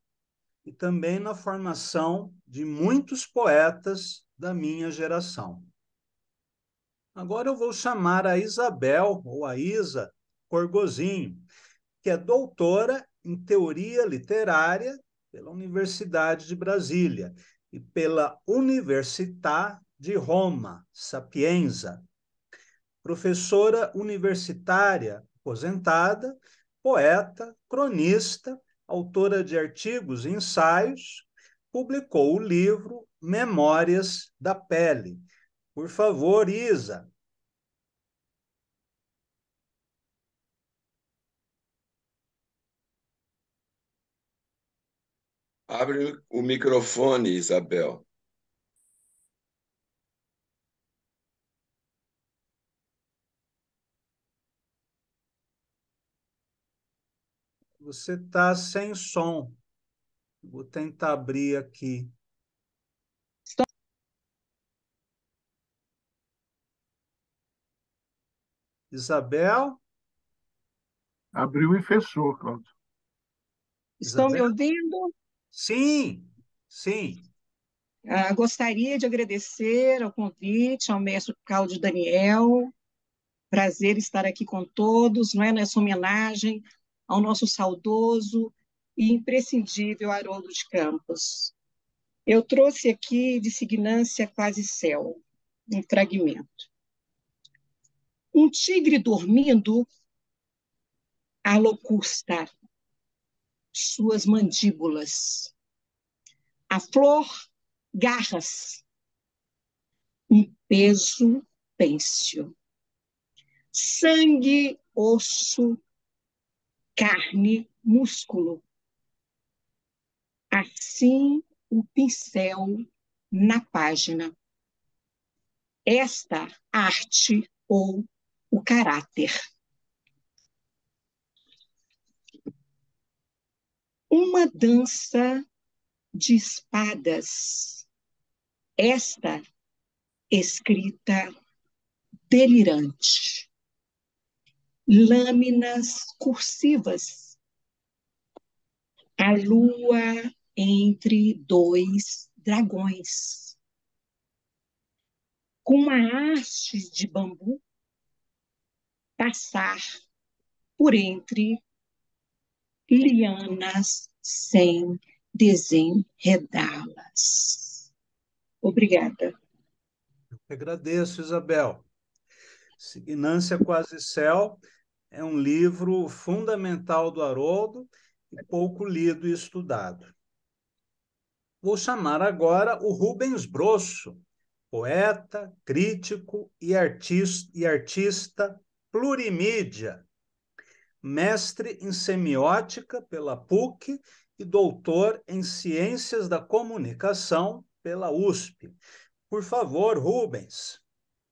e também na formação de muitos poetas da minha geração. Agora eu vou chamar a Isabel, ou a Isa Corgozinho, que é doutora em Teoria Literária pela Universidade de Brasília e pela Università de Roma, Sapienza. Professora universitária aposentada, poeta, cronista, autora de artigos e ensaios, publicou o livro Memórias da Pele. Por favor, Isa. Abre o microfone, Isabel. Você está sem som. Vou tentar abrir aqui. Isabel? Abriu e fechou, Cláudio. Estão me ouvindo? Sim, sim. Gostaria de agradecer ao convite ao mestre Cláudio Daniel. Prazer estar aqui com todos, não é? Nessa homenagem ao nosso saudoso e imprescindível Haroldo de Campos. Eu trouxe aqui de Signância Quase Céu, um fragmento. Um tigre dormindo alocusta suas mandíbulas. A flor, garras, um peso pêncil. Sangue, osso, carne, músculo. Assim o pincel na página. Esta arte ou o caráter. Uma dança de espadas. Esta escrita delirante. Lâminas cursivas. A lua entre dois dragões. Com uma haste de bambu, passar por entre lianas sem desenredá-las. Obrigada. Eu que agradeço, Isabel. Signância Quase Céu é um livro fundamental do Haroldo e pouco lido e estudado. Vou chamar agora o Rubens Brosso, poeta, crítico e artista plurimídia, mestre em semiótica pela PUC e doutor em ciências da comunicação pela USP. Por favor, Rubens.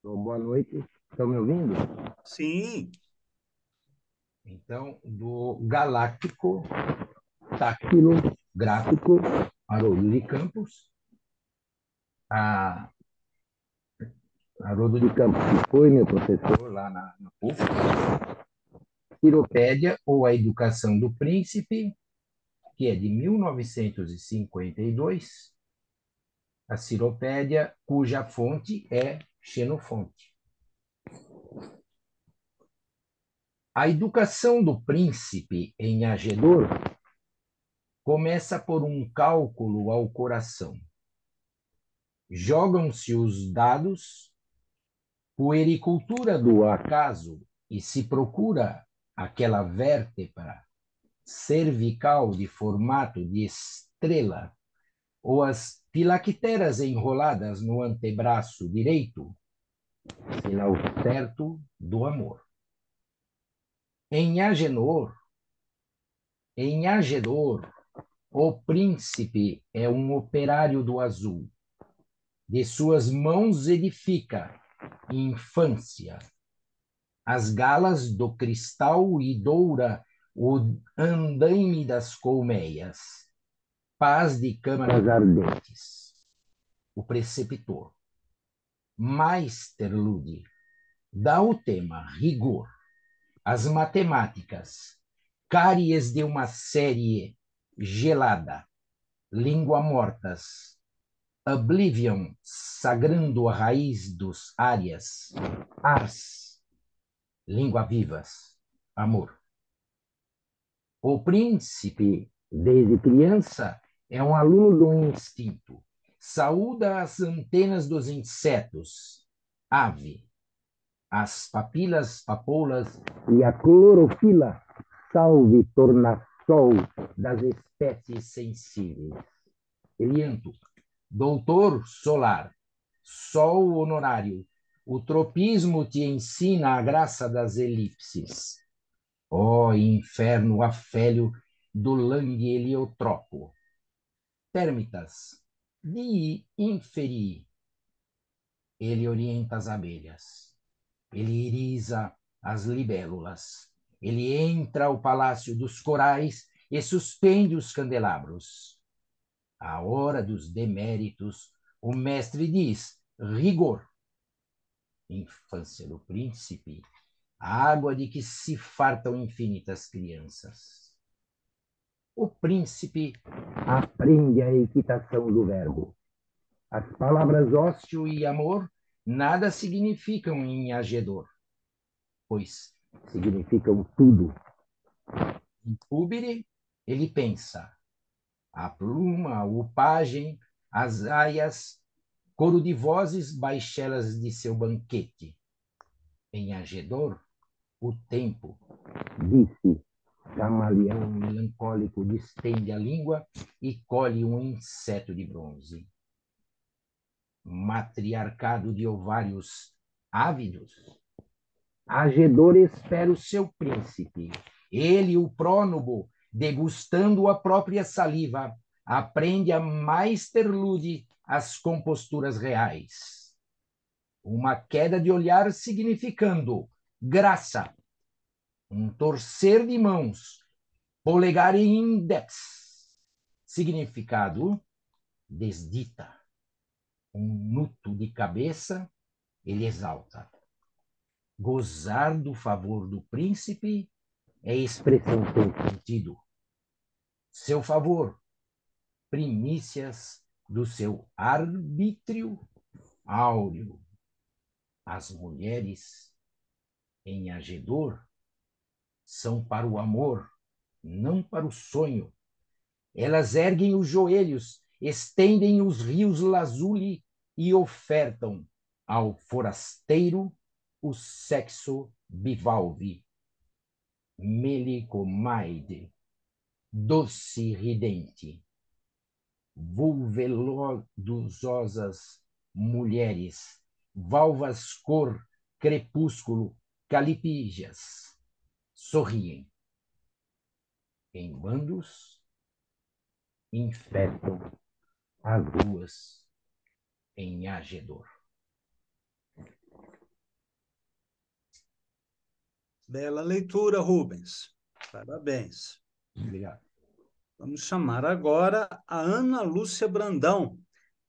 Boa noite. Estão me ouvindo? Sim. Então, do Galáctico, Táctilo, Gráfico, Haroldo de Campos. Haroldo de Campos, que foi meu professor lá na PUC. Ciropédia, ou A Educação do Príncipe, que é de 1952. A Ciropédia, cuja fonte é Xenofonte. A Educação do Príncipe, em Agedor, começa por um cálculo ao coração. Jogam-se os dados, puericultura do acaso, e se procura aquela vértebra cervical de formato de estrela, ou as filacteras enroladas no antebraço direito, sinal certo do amor. Em Agedor, o príncipe é um operário do azul. De suas mãos edifica infância. As galas do cristal e doura o andaime das colmeias. Paz de câmaras ardentes. O preceptor. Meisterlude. Dá o tema rigor. As matemáticas. Cáries de uma série gelada. Língua mortas. Oblivion, sagrando a raiz dos áreas. Ars, língua vivas. Amor. O príncipe, desde criança, é um aluno do instinto. Saúda as antenas dos insetos. Ave. As papoulas e a clorofila. Salve tornassol das espécies sensíveis. Elianto. Doutor solar, sol honorário, o tropismo te ensina a graça das elipses. Ó inferno afélio do langue heliotropo. Térmitas, di inferi. Ele orienta as abelhas. Ele iriza as libélulas. Ele entra ao palácio dos corais e suspende os candelabros. À hora dos deméritos, o mestre diz, rigor. Infância do príncipe, a água de que se fartam infinitas crianças. O príncipe aprende a equitação do verbo. As palavras ócio e amor nada significam em Agedor, pois significam tudo. Em Púbere, ele pensa, a pluma, o pajem, as aias, coro de vozes, baixelas de seu banquete. Em Agedor, o tempo, disse, camaleão melancólico, distende a língua e colhe um inseto de bronze. Matriarcado de ovários ávidos, Agedor espera o seu príncipe, ele, o prónobo, degustando a própria saliva, aprende a Meisterlude as composturas reais. Uma queda de olhar significando graça, um torcer de mãos, polegar e índex, significado desdita, um nuto de cabeça, ele exalta. Gozar do favor do príncipe é expressão sem sentido. Seu favor, primícias do seu arbítrio áureo. As mulheres em Agedor são para o amor, não para o sonho. Elas erguem os joelhos, estendem os rios lazuli e ofertam ao forasteiro o sexo bivalve. Melicomaide, doce ridente, vulvelosas mulheres, valvas cor, crepúsculo, calipígias, sorriem. Em bandos, infestam as ruas em Agedor. Bela leitura, Rubens. Parabéns. Obrigado. Vamos chamar agora a Ana Lúcia Brandão,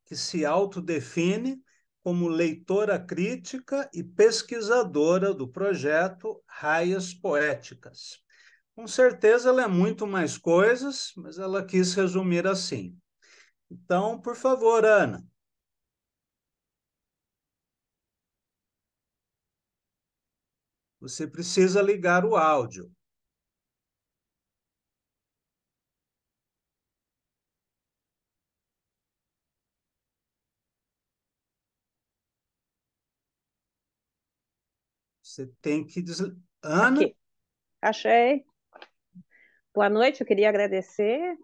que se autodefine como leitora crítica e pesquisadora do projeto Raias Poéticas. Com certeza ela é muito mais coisas, mas ela quis resumir assim. Então, por favor, Ana. Você precisa ligar o áudio. Você tem que... Ana? Aqui, achei. Boa noite, eu queria agradecer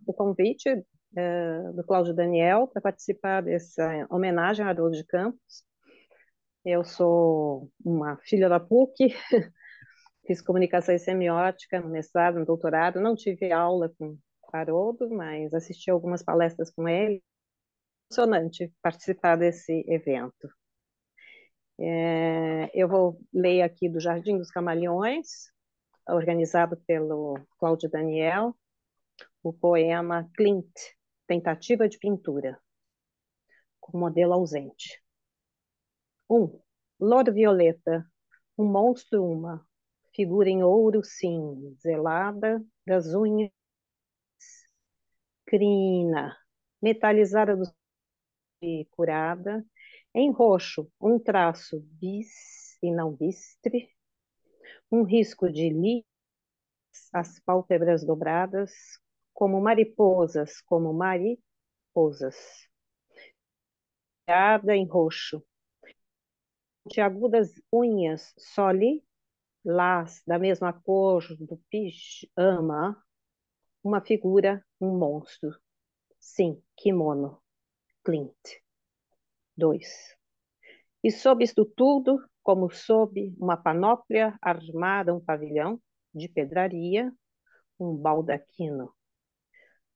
o convite do Cláudio Daniel para participar dessa homenagem a Haroldo de Campos. Eu sou uma filha da PUC, fiz comunicação e semiótica no mestrado, no doutorado, não tive aula com Haroldo, mas assisti algumas palestras com ele. Emocionante participar desse evento. Eu vou ler aqui do Jardim dos Camaleões, organizado pelo Cláudio Daniel, o poema Clint, Tentativa de Pintura, com modelo ausente. 1. Louro Violeta, um monstro, uma figura em ouro cinzelada das unhas, crina, metalizada e curada, em roxo, um traço bis e não bistre, um risco de lis, as pálpebras dobradas, como mariposas, em roxo, agudas unhas soli, las da mesma cor do pijama, uma figura, um monstro. Sim, kimono, Clint. 2. E sob isto tudo, como sob uma panóplia armada, um pavilhão de pedraria, um baldaquino.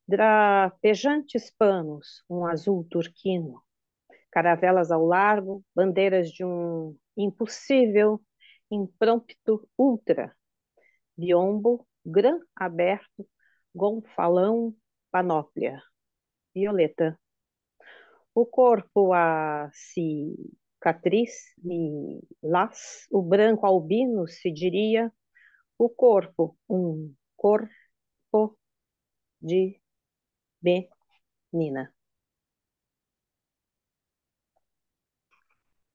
Drapejantes panos, um azul turquino, caravelas ao largo, bandeiras de um impossível, impromptu ultra, biombo, gran aberto, gonfalão, panóplia, violeta. O corpo a cicatriz e las, o branco albino se diria, o corpo, um corpo de menina.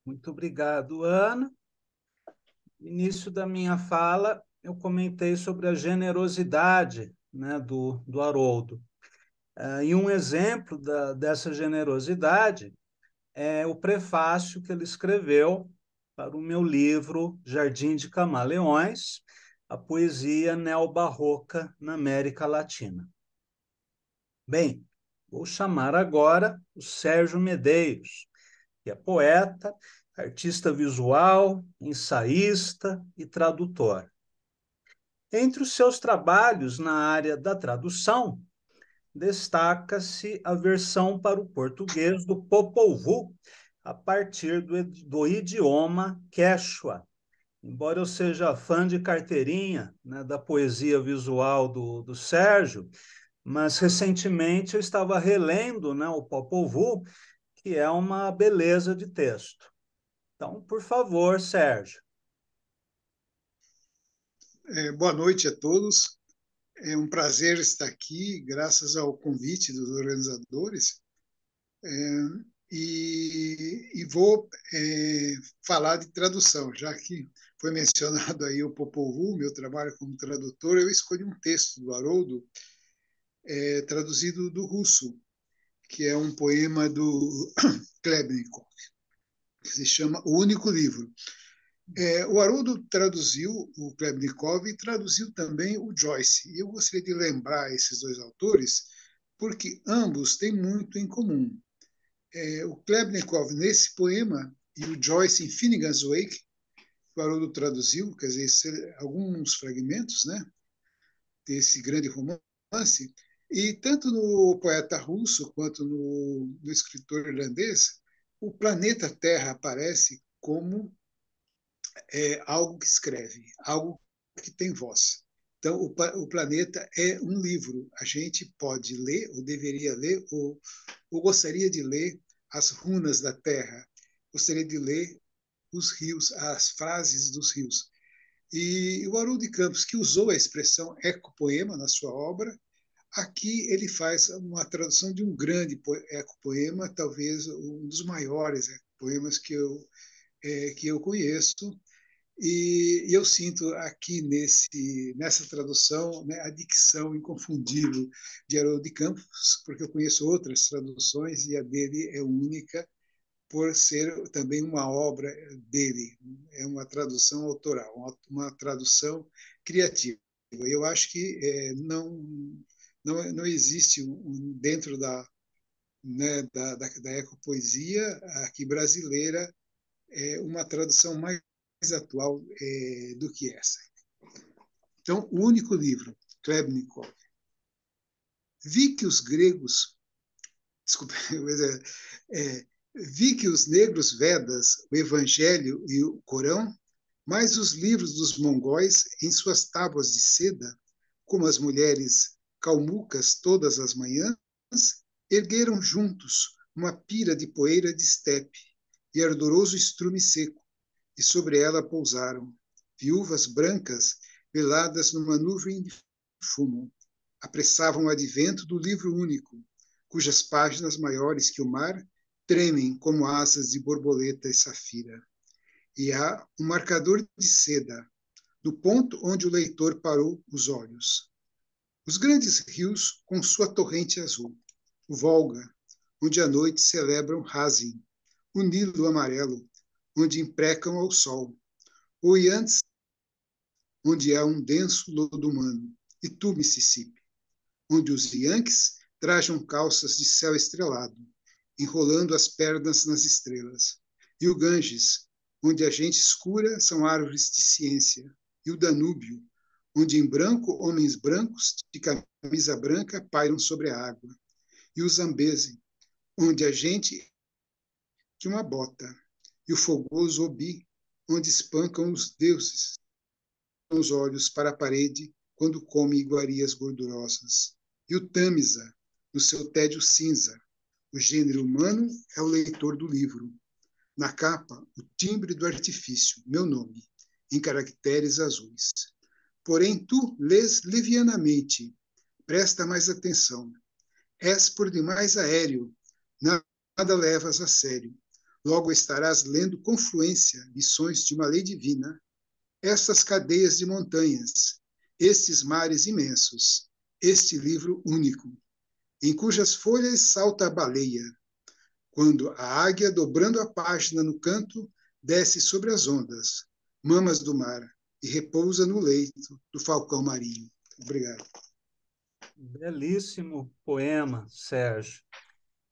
Muito obrigado, Ana. No início da minha fala, eu comentei sobre a generosidade, né, do Haroldo. E um exemplo dessa generosidade é o prefácio que ele escreveu para o meu livro Jardim de Camaleões, a poesia neobarroca na América Latina. Bem, vou chamar agora o Sérgio Medeiros, que é poeta, artista visual, ensaísta e tradutor. Entre os seus trabalhos na área da tradução, destaca-se a versão para o português do Popol Vuh, a partir do idioma Quechua. Embora eu seja fã de carteirinha, né, da poesia visual do Sérgio, mas recentemente eu estava relendo, né, o Popol Vuh, que é uma beleza de texto. Então, por favor, Sérgio. Boa noite a todos. É um prazer estar aqui, graças ao convite dos organizadores. E vou falar de tradução, já que foi mencionado aí o Popol Vuh, meu trabalho como tradutor. Eu escolhi um texto do Haroldo, traduzido do russo, que é um poema do Klebnikov, que se chama O Único Livro. O Haroldo traduziu o Klebnikov e traduziu também o Joyce. E eu gostaria de lembrar esses dois autores, porque ambos têm muito em comum. O Klebnikov, nesse poema, e o Joyce em Finnegan's Wake, o Haroldo traduziu, quer dizer, alguns fragmentos, né, desse grande romance, e tanto no poeta russo quanto no escritor irlandês, o planeta Terra aparece como algo que escreve, algo que tem voz. Então, o planeta é um livro. A gente pode ler, ou deveria ler, ou gostaria de ler as runas da Terra, gostaria de ler os rios, as frases dos rios. E o Haroldo de Campos, que usou a expressão ecopoema na sua obra, aqui ele faz uma tradução de um grande ecopoema, talvez um dos maiores ecopoemas que eu conheço. E eu sinto aqui nessa tradução, né, a dicção inconfundível de Haroldo de Campos, porque eu conheço outras traduções e a dele é única, por ser também uma obra dele. É uma tradução autoral, uma tradução criativa. Eu acho que não existe dentro da ecopoesia aqui brasileira uma tradução mais atual do que essa. Então, o único livro, Klebnikov. Vi que os gregos, desculpa, vi que os negros Vedas, o Evangelho e o Corão, mais os livros dos mongóis em suas tábuas de seda, como as mulheres calmucas todas as manhãs, ergueram juntos uma pira de poeira de estepe e ardoroso estrume seco, e sobre ela pousaram viúvas brancas veladas numa nuvem de fumo. Apressavam o advento do livro único, cujas páginas maiores que o mar tremem como asas de borboleta e safira. E há um marcador de seda, do ponto onde o leitor parou os olhos. Os grandes rios com sua torrente azul, o Volga, onde à noite celebram Razin, o Nilo amarelo, onde imprecam ao sol, o Yangtze, onde há um denso lodo humano, e tu, Mississippi, onde os Yankees trajam calças de céu estrelado, enrolando as pernas nas estrelas, e o Ganges, onde a gente escura são árvores de ciência, e o Danúbio, onde em branco homens brancos de camisa branca pairam sobre a água, e o Zambeze, onde a gente de uma bota, e o fogoso Obi, onde espancam os deuses os olhos para a parede quando come iguarias gordurosas, e o Tâmisa, no seu tédio cinza. O gênero humano é o leitor do livro. Na capa, o timbre do artifício, meu nome, em caracteres azuis. Porém, tu lês levianamente, presta mais atenção. És por demais aéreo, nada levas a sério. Logo estarás lendo com fluência lições de uma lei divina. Estas cadeias de montanhas, estes mares imensos, este livro único, em cujas folhas salta a baleia, quando a águia, dobrando a página no canto, desce sobre as ondas, mamas do mar, e repousa no leito do falcão marinho. Obrigado. Belíssimo poema, Sérgio.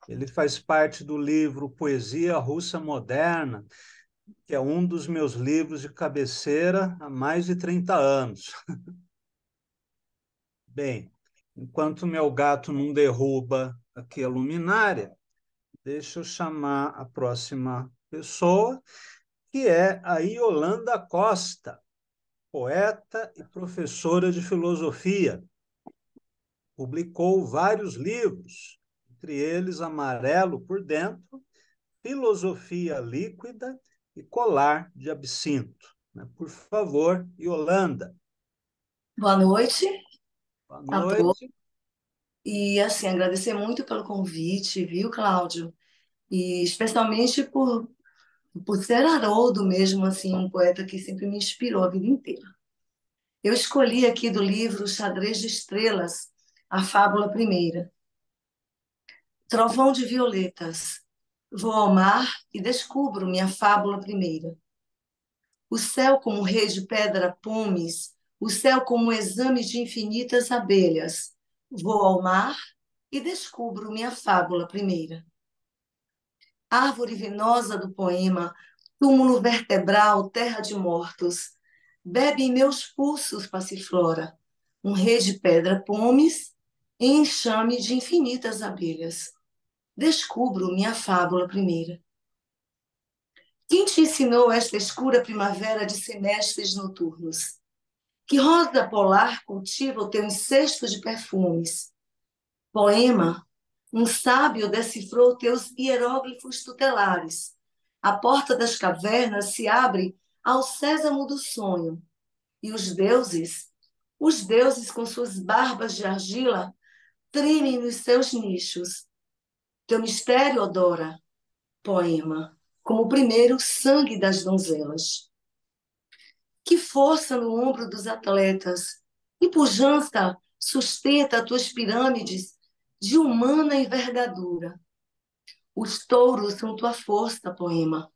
Ele faz parte do livro Poesia Russa Moderna, que é um dos meus livros de cabeceira há mais de 30 anos. Bem, Enquanto meu gato não derruba aqui a luminária, deixa eu chamar a próxima pessoa, que é a Yolanda Costa, poeta e professora de filosofia. Publicou vários livros, entre eles Amarelo por Dentro, Filosofia Líquida e Colar de Absinto. Por favor, Yolanda. Boa noite Boa a todos. noite. E, assim, agradecer muito pelo convite, viu, Cláudio? E especialmente por ser Haroldo mesmo, assim, um poeta que sempre me inspirou a vida inteira. Eu escolhi aqui do livro Xadrez de Estrelas, a fábula primeira. Trovão de violetas, vou ao mar e descubro minha fábula primeira. O céu como rei de pedra pomes, o céu como exame de infinitas abelhas. Vou ao mar e descubro minha fábula primeira. Árvore venosa do poema, túmulo vertebral, terra de mortos. Bebe em meus pulsos passiflora, um rei de pedra pomes, em enxame de infinitas abelhas. Descubro minha fábula primeira. Quem te ensinou esta escura primavera de semestres noturnos? Que rosa polar cultiva o teu incesto de perfumes? Poema, um sábio decifrou teus hieróglifos tutelares. A porta das cavernas se abre ao sésamo do sonho. E os deuses com suas barbas de argila, tremem nos seus nichos. Teu mistério odora, poema, como o primeiro sangue das donzelas. Que força no ombro dos atletas, que pujança sustenta tuas pirâmides de humana envergadura. Os touros são tua força, poema,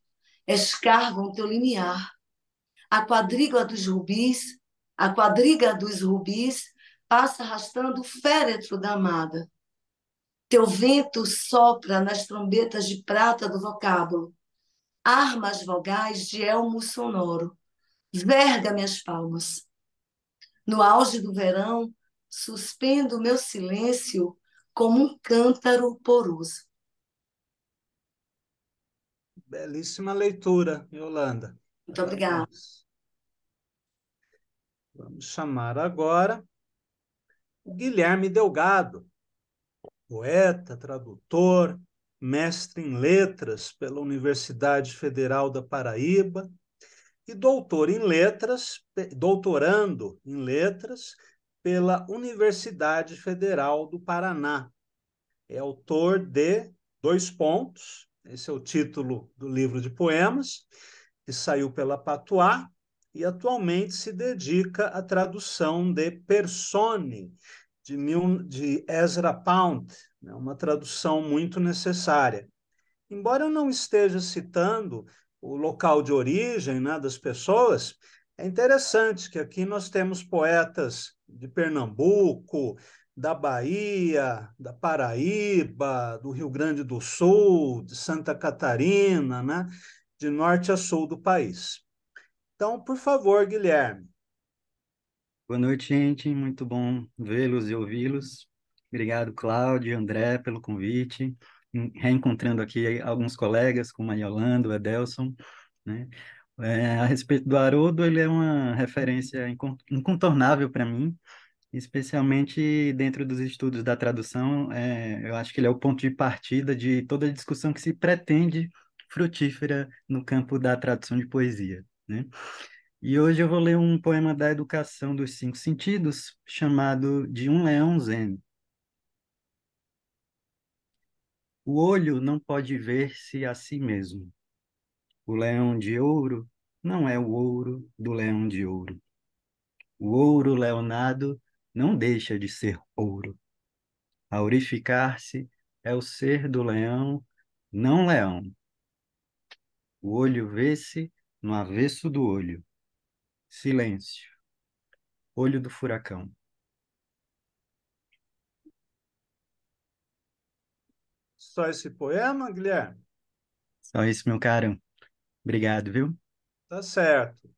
escarvam teu limiar. A quadriga dos rubis passa arrastando o féretro da amada. Teu vento sopra nas trombetas de prata do vocábulo, arma as vogais de elmo sonoro, verga minhas palmas. No auge do verão, suspendo meu silêncio como um cântaro poroso. Belíssima leitura, Yolanda. Muito obrigada. Vamos chamar agora o Guilherme Delgado, poeta, tradutor, mestre em letras pela Universidade Federal da Paraíba e doutorando em letras pela Universidade Federal do Paraná. É autor de Dois Pontos, esse é o título do livro de poemas, que saiu pela Patuá, e atualmente se dedica à tradução de Persone, de Ezra Pound, uma tradução muito necessária. Embora eu não esteja citando o local de origem, né, das pessoas, é interessante que aqui nós temos poetas de Pernambuco, da Bahia, da Paraíba, do Rio Grande do Sul, de Santa Catarina, né, de norte a sul do país. Então, por favor, Guilherme. Boa noite, gente. Muito bom vê-los e ouvi-los. Obrigado, Cláudio, André, pelo convite. Reencontrando aqui alguns colegas, como a Yolanda, o Edelson, né? A respeito do Haroldo, ele é uma referência incontornável para mim, especialmente dentro dos estudos da tradução. Eu acho que ele é o ponto de partida de toda a discussão que se pretende frutífera no campo da tradução de poesia, né? E hoje eu vou ler um poema da Educação dos Cinco Sentidos, chamado De um Leão Zen. O olho não pode ver-se a si mesmo. O leão de ouro não é o ouro do leão de ouro. O ouro leonado não deixa de ser ouro. Aurificar-se é o ser do leão, não leão. O olho vê-se no avesso do olho. Silêncio. Olho do furacão. Só esse poema, Guilherme? Só isso, meu caro. Obrigado, viu? Tá certo.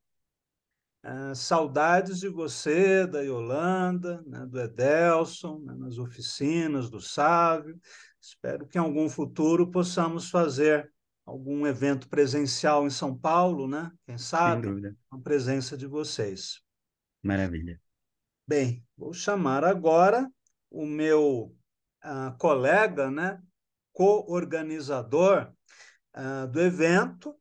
Saudades de você, da Yolanda, né, do Edelson, né, nas oficinas, do Sávio. Espero que em algum futuro possamos fazer algum evento presencial em São Paulo, né? Quem Sem sabe, dúvida. com a presença de vocês. Maravilha. Bem, vou chamar agora o meu colega, né, co-organizador do evento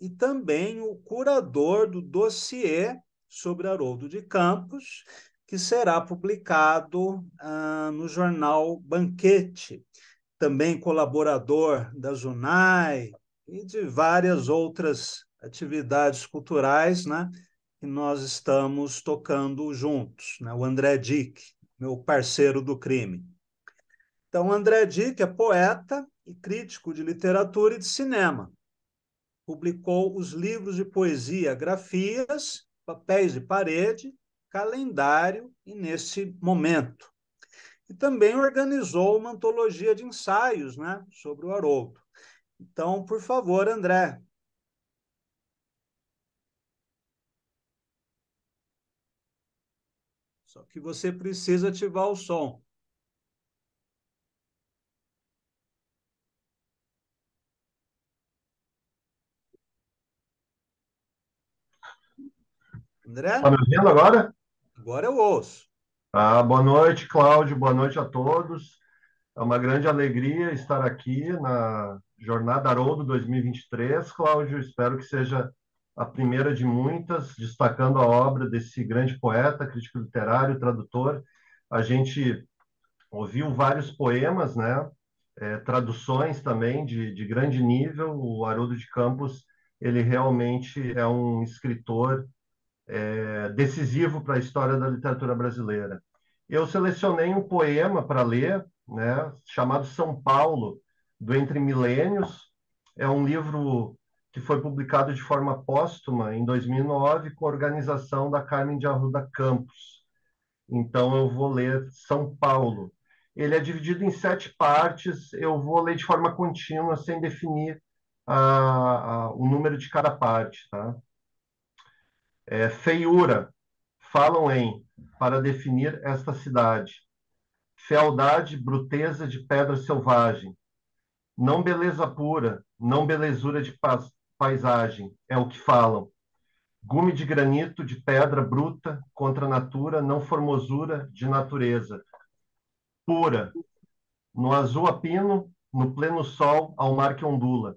e também o curador do dossiê sobre Haroldo de Campos, que será publicado no jornal Banquete, também colaborador da Junai e de várias outras atividades culturais, né, que nós estamos tocando juntos, né? O André Dick, meu parceiro do crime. Então, André Dick é poeta e crítico de literatura e de cinema. Publicou os livros de poesia, Grafias, Papéis de Parede, Calendário e Nesse Momento. E também organizou uma antologia de ensaios, né, sobre o Haroldo. Então, por favor, André. Só que você precisa ativar o som. André? Está me ouvindo agora? Agora eu ouço. Boa noite, Cláudio. Boa noite a todos. É uma grande alegria estar aqui na Jornada Haroldo 2023, Cláudio. Espero que seja a primeira de muitas, destacando a obra desse grande poeta, crítico literário, tradutor. A gente ouviu vários poemas, né? Traduções também de grande nível. O Haroldo de Campos, ele realmente é um escritor decisivo para a história da literatura brasileira. Eu selecionei um poema para ler, né, chamado São Paulo, do Entre Milênios. É um livro que foi publicado de forma póstuma em 2009 com a organização da Carmen de Arruda Campos. Então eu vou ler São Paulo. Ele é dividido em 7 partes. Eu vou ler de forma contínua, sem definir o número de cada parte, tá? Feiura, falam em, para definir esta cidade. Fealdade, bruteza de pedra selvagem. Não beleza pura, não belezura de paisagem, é o que falam. Gume de granito, de pedra bruta, contra a natura, não formosura de natureza. Pura, no azul a pino, no pleno sol, ao mar que ondula.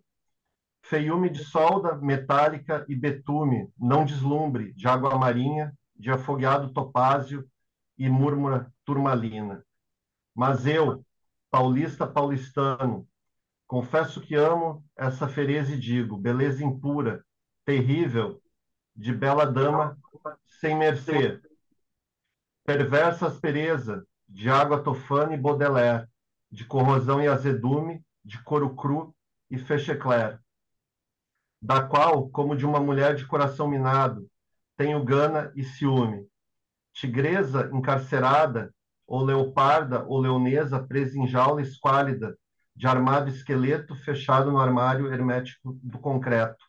Feiume de solda, metálica e betume, não deslumbre, de água marinha, de afogueado topázio e múrmura turmalina. Mas eu, paulista paulistano, confesso que amo essa fereza e digo, beleza impura, terrível, de bela dama, sem mercê. Perversa aspereza, de água tofana e Baudelaire, de corrosão e azedume, de couro cru e fechecler. Da qual, como de uma mulher de coração minado, tenho gana e ciúme. Tigresa encarcerada, ou leoparda ou leonesa presa em jaula esquálida, de armado esqueleto fechado no armário hermético do concreto.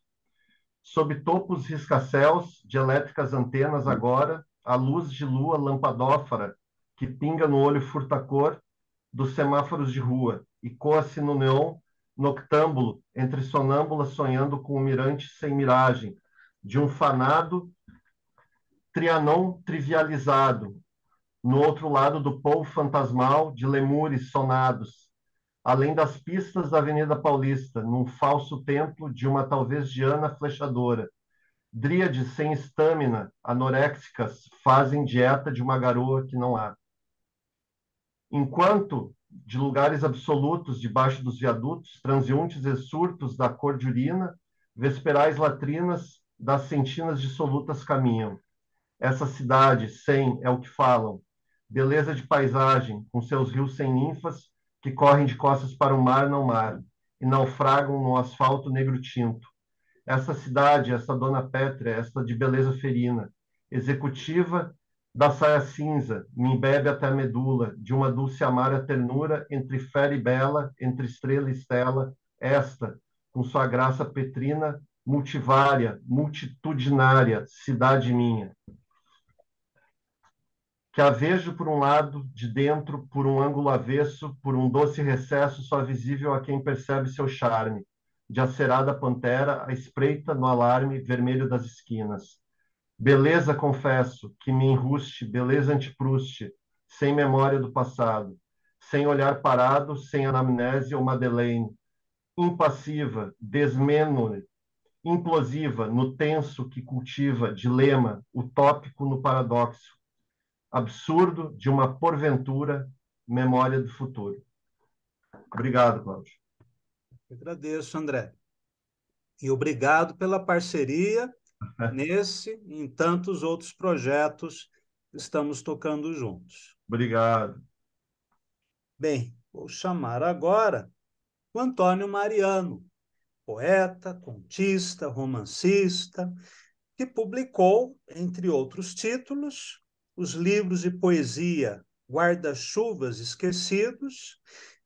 Sob topos riscacéus de elétricas antenas agora, a luz de lua lampadófara, que pinga no olho furtacor dos semáforos de rua e coa-se no neon noctâmbulo, entre sonâmbulas sonhando com o mirante sem miragem, de um fanado Trianon trivializado, no outro lado do povo fantasmal de lemures sonados, além das pistas da Avenida Paulista, num falso templo de uma talvez Diana flechadora. Dríades sem estâmina, anoréxicas, fazem dieta de uma garoa que não há. Enquanto, de lugares absolutos debaixo dos viadutos, transeuntes e surtos da cor de urina, vesperais latrinas das sentinas dissolutas caminham. Essa cidade, sem, é o que falam, beleza de paisagem, com seus rios sem ninfas, que correm de costas para o mar, não mar, e naufragam no asfalto negro tinto. Essa cidade, essa dona Pétrea, essa de beleza ferina, executiva da saia cinza, me embebe até a medula, de uma dulce amara ternura, entre fera e bela, entre estrela e estela, esta, com sua graça petrina, multivária, multitudinária, cidade minha, que a vejo por um lado, de dentro, por um ângulo avesso, por um doce recesso só visível a quem percebe seu charme, de acerada pantera, a espreita no alarme vermelho das esquinas. Beleza, confesso, que me enruste, beleza antipruste, sem memória do passado, sem olhar parado, sem anamnese ou Madeleine, impassiva, desmênure, implosiva, no tenso que cultiva, dilema, utópico no paradoxo, absurdo de uma porventura, memória do futuro. Obrigado, Cláudio. Eu agradeço, André. E obrigado pela parceria nesse e em tantos outros projetos que estamos tocando juntos. Obrigado. Bem, vou chamar agora o Antônio Mariano, poeta, contista, romancista, que publicou, entre outros títulos, os livros de poesia Guarda-Chuvas Esquecidos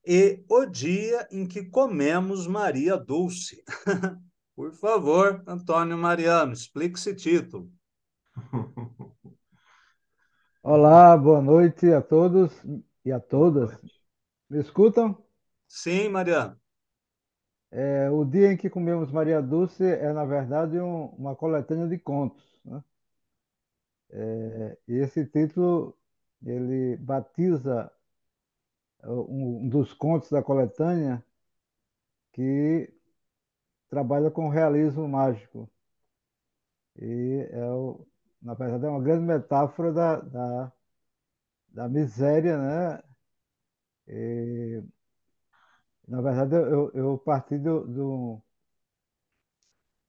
e O Dia em que Comemos Maria Dulce. Por favor, Antônio Mariano, explique esse título. Olá, boa noite a todos e a todas. Me escutam? Sim, Mariano. O Dia em que Comemos Maria Dulce é, na verdade, uma coletânea de contos, né? E esse título, ele batiza um dos contos da coletânea que trabalha com realismo mágico. E, na verdade, é uma grande metáfora da miséria, né? E, na verdade, eu parti de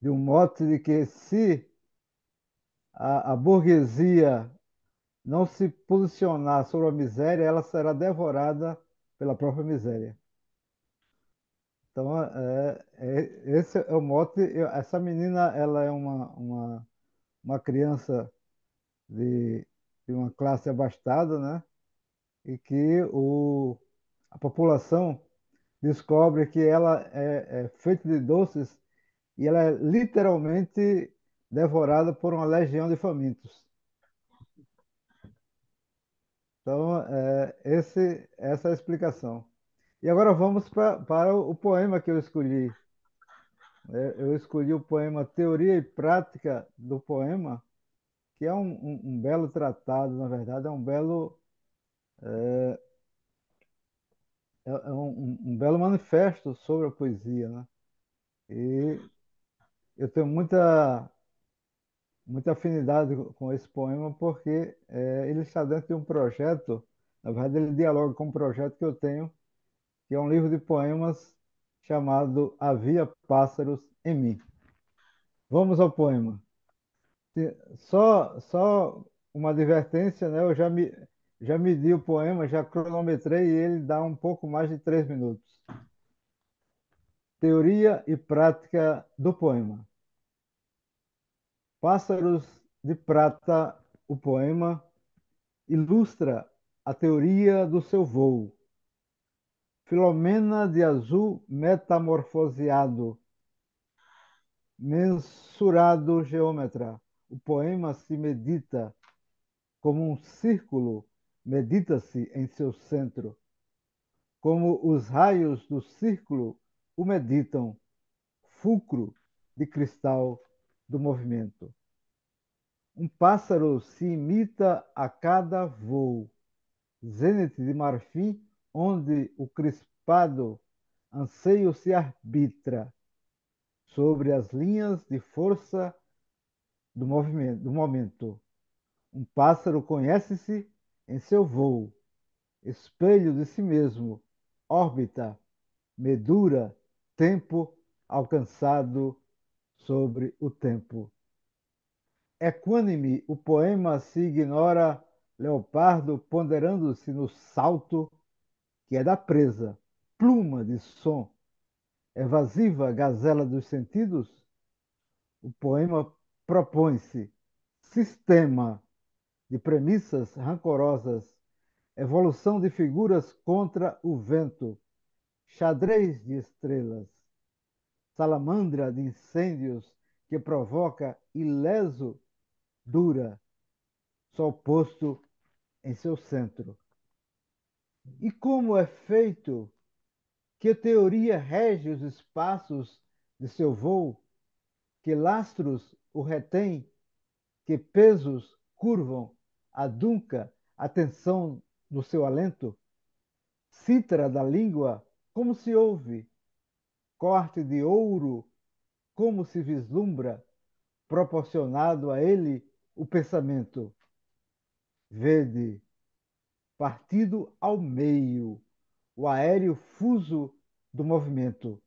um mote de que se a burguesia não se posicionar sobre a miséria, ela será devorada pela própria miséria. Então, esse é o mote. Essa menina, ela é uma criança de uma classe abastada, né? E que a população descobre que ela é feita de doces e ela é literalmente devorada por uma legião de famintos. Então, essa é a explicação. E agora vamos para o poema que eu escolhi. Eu escolhi o poema Teoria e Prática do Poema, que é um belo tratado, na verdade, é um belo, um belo manifesto sobre a poesia, né? E eu tenho muita afinidade com esse poema porque ele está dentro de um projeto, na verdade ele dialoga com um projeto que eu tenho, que é um livro de poemas chamado Havia Pássaros em Mim. Vamos ao poema. Só uma advertência, né? Eu já medi o poema, já cronometrei e ele dá um pouco mais de 3 minutos. Teoria e prática do poema. Pássaros de Prata, o poema, ilustra a teoria do seu voo. Filomena de azul metamorfoseado, mensurado geômetra. O poema se medita como um círculo, medita-se em seu centro. Como os raios do círculo o meditam, fulcro de cristal do movimento. Um pássaro se imita a cada voo, zênite de marfim, onde o crispado anseio se arbitra sobre as linhas de força do momento. Um pássaro conhece-se em seu voo, espelho de si mesmo, órbita, medura, tempo alcançado sobre o tempo. Equânime, o poema se ignora leopardo ponderando-se no salto que é da presa, pluma de som, evasiva gazela dos sentidos. O poema propõe-se sistema de premissas rancorosas, evolução de figuras contra o vento, xadrez de estrelas, salamandra de incêndios que provoca ileso dura, sol posto em seu centro. E como é feito que teoria rege os espaços de seu voo, que lastros o retém, que pesos curvam adunca a tensão do seu alento? Cítara da língua, como se ouve, corte de ouro, como se vislumbra, proporcionado a ele o pensamento. Vede, partido ao meio, o aéreo fuso do movimento.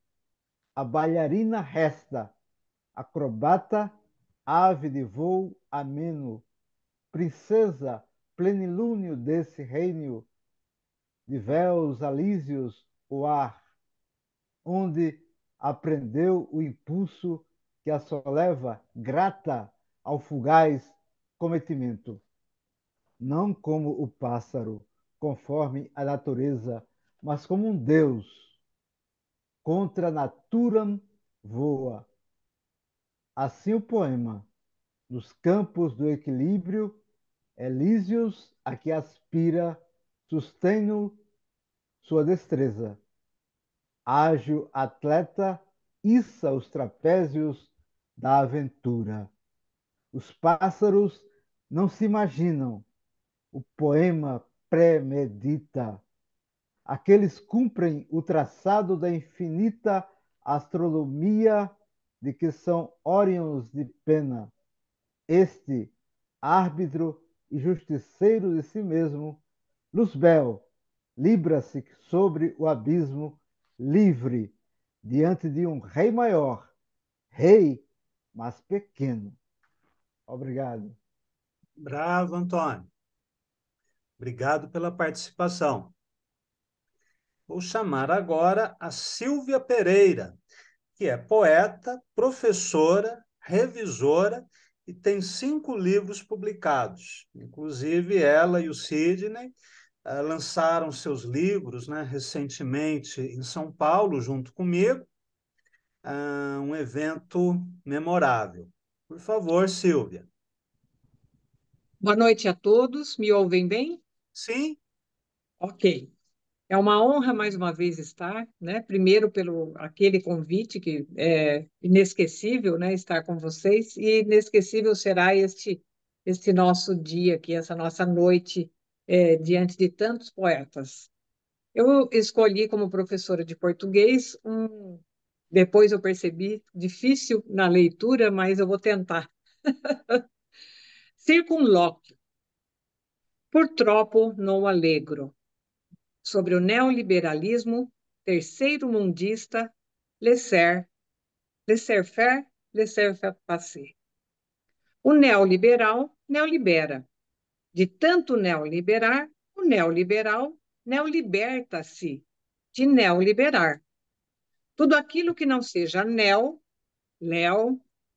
A bailarina resta, acrobata, ave de voo ameno, princesa plenilúnio desse reino, de véus alísios o ar, onde aprendeu o impulso que a soleva grata ao fugaz cometimento. Não como o pássaro, conforme a natureza, mas como um Deus, contra naturam voa. Assim o poema, nos campos do equilíbrio, Elísios a que aspira, sustém-no sua destreza. Ágil atleta, issa os trapézios da aventura. Os pássaros não se imaginam, o poema premedita. Aqueles cumprem o traçado da infinita astronomia de que são órions de pena. Este, árbitro e justiceiro de si mesmo, Luzbel, libra-se sobre o abismo, livre, diante de um rei maior, rei, mas pequeno. Obrigado. Bravo, Antônio. Obrigado pela participação. Vou chamar agora a Silvia Pereira, que é poeta, professora, revisora e tem 5 livros publicados. Inclusive, ela e o Sidney lançaram seus livros, né, recentemente em São Paulo, junto comigo, um evento memorável. Por favor, Silvia. Boa noite a todos. Me ouvem bem? Sim. Ok. É uma honra mais uma vez estar, né? Primeiro pelo aquele convite que é inesquecível, né? Estar com vocês e inesquecível será este nosso dia aqui, essa nossa noite diante de tantos poetas. Eu escolhi como professora de português depois eu percebi difícil na leitura, mas eu vou tentar. Circunlóquio. Por troppo non allegro. Sobre o neoliberalismo, terceiro mundista, laissez-faire, laissez-passer. O neoliberal neolibera. De tanto neoliberar, o neoliberal neoliberta-se de neoliberar. Tudo aquilo que não seja léo,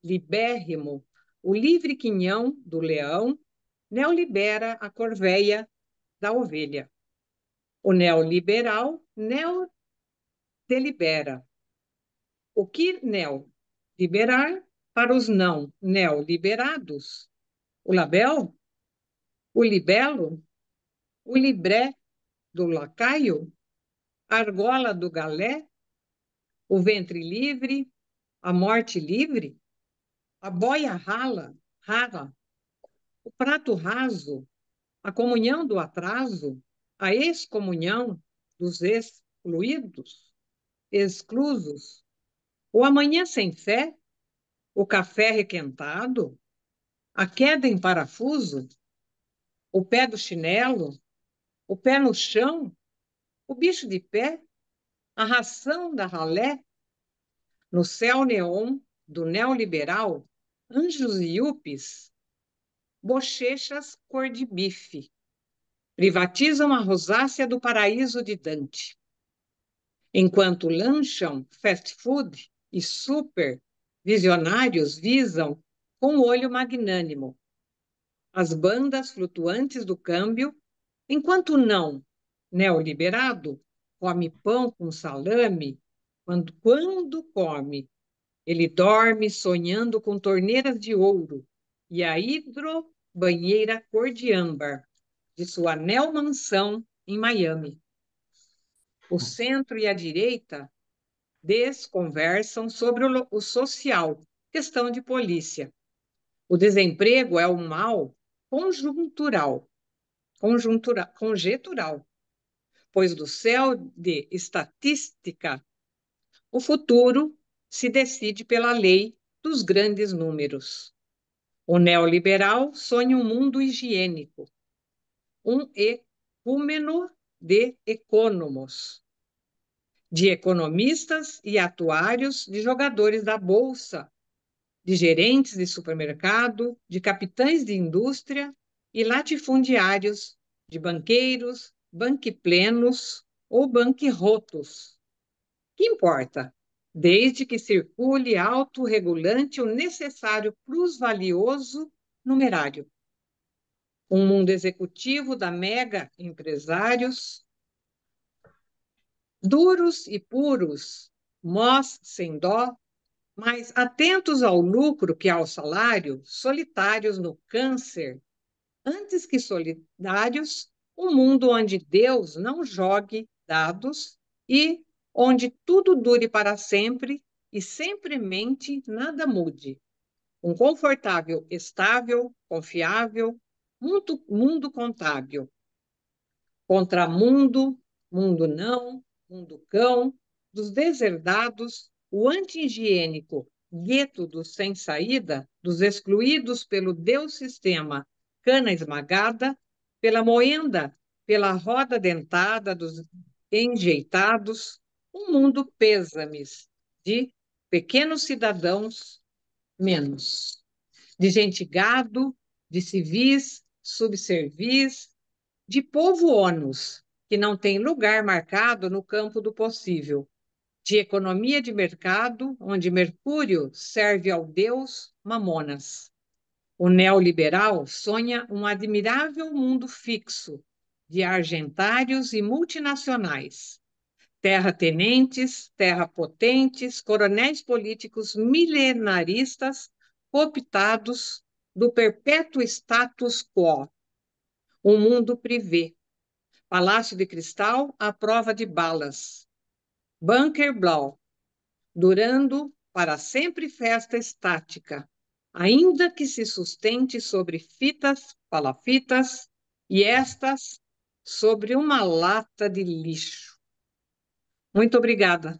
libérrimo, o livre quinhão do leão, neolibera a corveia da ovelha. O neoliberal neodelibera. O que neoliberar para os não neoliberados? O label? O libelo? O libré do lacaio? A argola do galé? O ventre livre? A morte livre? A boia rala? O prato raso? A comunhão do atraso? A excomunhão dos excluídos? Exclusos? O amanhã sem fé? O café requentado? A queda em parafuso? O pé do chinelo? O pé no chão? O bicho de pé? A ração da ralé? No céu neon do neoliberal, anjos e yuppies, bochechas cor de bife, privatizam a rosácea do paraíso de Dante. Enquanto lancham fast food e super visionários visam com o olho magnânimo as bandas flutuantes do câmbio, enquanto não neoliberado come pão com salame quando come Ele dorme sonhando com torneiras de ouro e a hidrobanheira cor de âmbar de sua anel mansão em Miami. O centro e a direita desconversam sobre o social, questão de polícia. O desemprego é um mal conjectural, pois do céu de estatística, o futuro se decide pela lei dos grandes números. O neoliberal sonha um mundo higiênico, um ecúmeno de econômicos, de economistas e atuários, de jogadores da bolsa, de gerentes de supermercado, de capitães de indústria e latifundiários, de banqueiros, banquiplenos ou banquirrotos. Que importa? Desde que circule autorregulante o necessário plusvalioso numerário. Um mundo executivo da mega empresários, duros e puros, mós sem dó, mas atentos ao lucro que ao salário, solitários no câncer, antes que solidários, um mundo onde Deus não jogue dados e onde tudo dure para sempre e sempremente nada mude. Um confortável, estável, confiável, mundo contábil. Contramundo, mundo não, mundo cão, dos deserdados, o anti-higiênico, gueto dos sem saída, dos excluídos pelo Deus sistema, cana esmagada, pela moenda, pela roda dentada dos enjeitados, um mundo pêsames de pequenos cidadãos menos, de gente gado, de civis, subservis, de povo ônus, que não tem lugar marcado no campo do possível, de economia de mercado, onde Mercúrio serve ao deus Mamonas. O neoliberal sonha um admirável mundo fixo de argentários e multinacionais, terra-tenentes, terra-potentes, coronéis políticos milenaristas, cooptados do perpétuo status quo. Um mundo privê, Palácio de Cristal à prova de balas, Bunker Blau, durando para sempre festa estática, ainda que se sustente sobre fitas, palafitas, e estas sobre uma lata de lixo. Muito obrigada.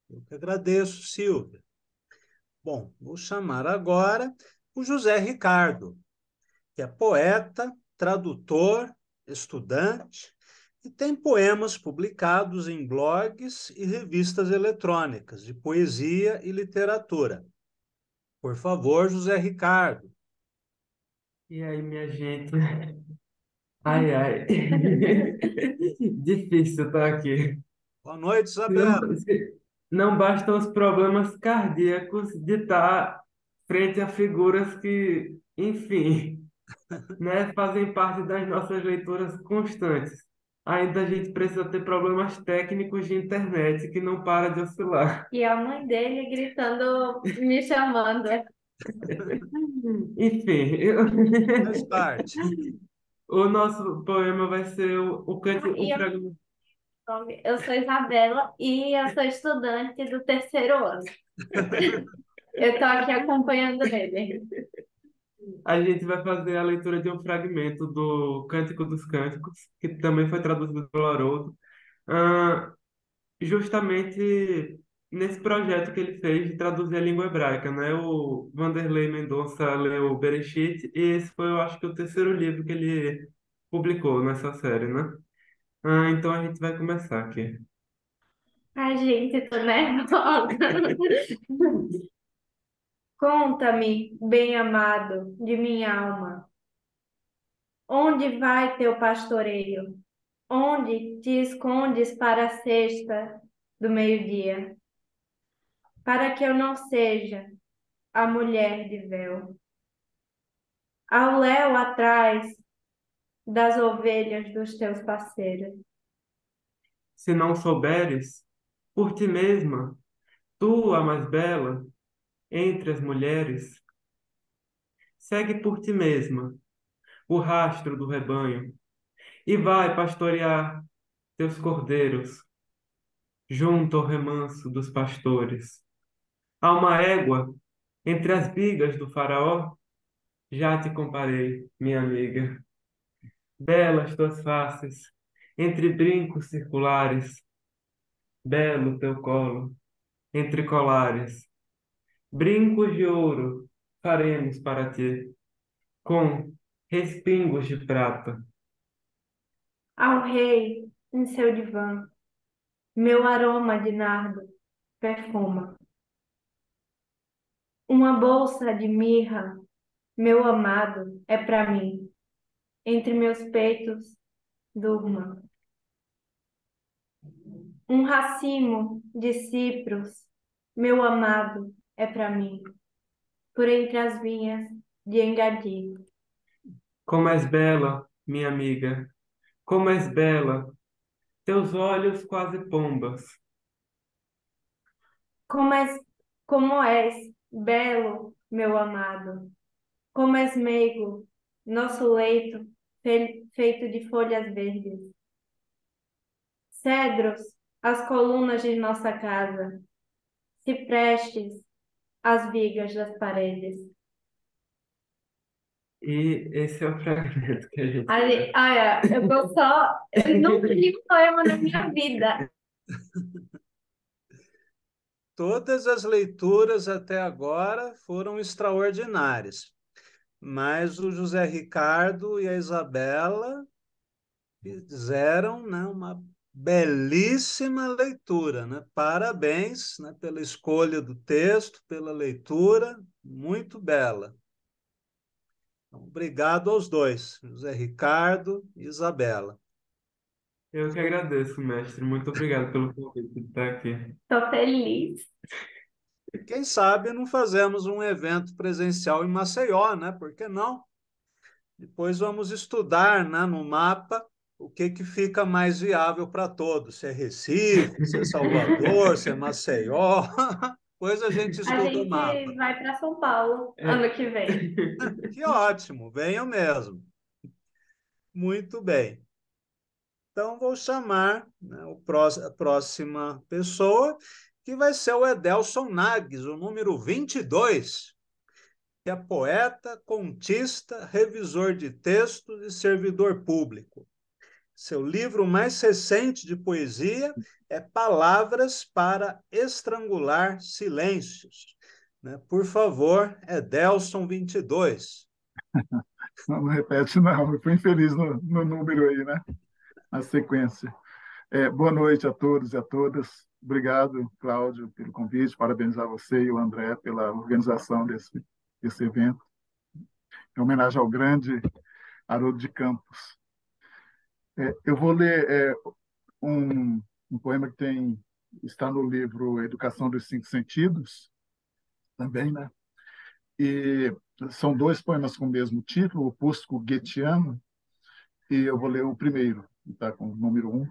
Eu que agradeço, Silvia. Bom, vou chamar agora o José Ricardo, que é poeta, tradutor, estudante e tem poemas publicados em blogs e revistas eletrônicas de poesia e literatura. Por favor, José Ricardo. E aí, minha gente? Ai, ai. Difícil estar aqui. Boa noite, Não, Isabel. não bastam os problemas cardíacos de estar frente a figuras que, enfim, né, fazem parte das nossas leituras constantes. Ainda a gente precisa ter problemas técnicos de internet que não para de oscilar. E a mãe dele gritando, me chamando. Enfim, Faz parte. o nosso poema vai ser o cântico, E o fragmento. eu sou Isabela e eu sou estudante do terceiro ano. Eu estou aqui acompanhando ele. A gente vai fazer a leitura de um fragmento do Cântico dos Cânticos, que também foi traduzido pelo Haroldo, ah, justamente nesse projeto que ele fez de traduzir a língua hebraica, né? O Vanderlei Mendonça leu Bereshit, e esse foi, eu acho que, o terceiro livro que ele publicou nessa série, né? Então a gente vai começar aqui. Ai, gente, tô nervosa. Conta-me, bem-amado de minha alma, onde vai teu pastoreio? Onde te escondes para a sesta do meio-dia? Para que eu não seja a mulher de véu. Ao léu atrás das ovelhas dos teus parceiros. Se não souberes, por ti mesma, Tu, a mais bela, entre as mulheres, segue por ti mesma o rastro do rebanho e vai pastorear teus cordeiros junto ao remanso dos pastores. Há uma égua entre as bigas do faraó, já te comparei, minha amiga. Belas tuas faces, entre brincos circulares, belo teu colo, entre colares. Brincos de ouro faremos para ti, com respingos de prata. Ao rei, em seu divã, meu aroma de nardo perfuma. Uma bolsa de mirra, meu amado, é para mim. Entre meus peitos, durma. Um racimo de cipros, meu amado, é para mim. Por entre as vinhas de Engadhi. Como és bela, minha amiga, como és bela, teus olhos quase pombas. Como és belo, meu amado. Como és meigo, nosso leito feito de folhas verdes. Cedros, as colunas de nossa casa. Ciprestes, as vigas das paredes. E esse é o fragmento que a gente... Olha, eu tô só... Eu nunca li um poema na minha vida. Todas as leituras até agora foram extraordinárias, mas o José Ricardo e a Isabela fizeram, né, uma belíssima leitura, né? Parabéns, né, pela escolha do texto, pela leitura, muito bela. Então, obrigado aos dois, José Ricardo e Isabela. Eu que agradeço, mestre. Muito obrigado pelo convite de estar aqui. Tô feliz. Quem sabe não fazemos um evento presencial em Maceió, né? Por que não? Depois vamos estudar, né, no mapa o que fica mais viável para todos. Se é Recife, se é Salvador, se é Maceió. Depois a gente A estuda o gente mapa. vai para São Paulo ano que vem. Que ótimo, venham mesmo. Muito bem. Então, vou chamar, né, a próxima pessoa, que vai ser o Edelson Nagues, o número 22, que é poeta, contista, revisor de textos e servidor público. Seu livro mais recente de poesia é Palavras para Estrangular Silêncios. Né? Por favor, Edelson 22. Não repete, não. Eu fui infeliz no número aí, né? Na sequência. Boa noite a todos e a todas. Obrigado, Cláudio, pelo convite. Parabenizar você e o André pela organização desse evento. Em homenagem ao grande Haroldo de Campos. Eu vou ler um poema que está no livro Educação dos Cinco Sentidos, também, né? E são dois poemas com o mesmo título, Opúsculo Goetheano, e eu vou ler o primeiro, que está com o número 1.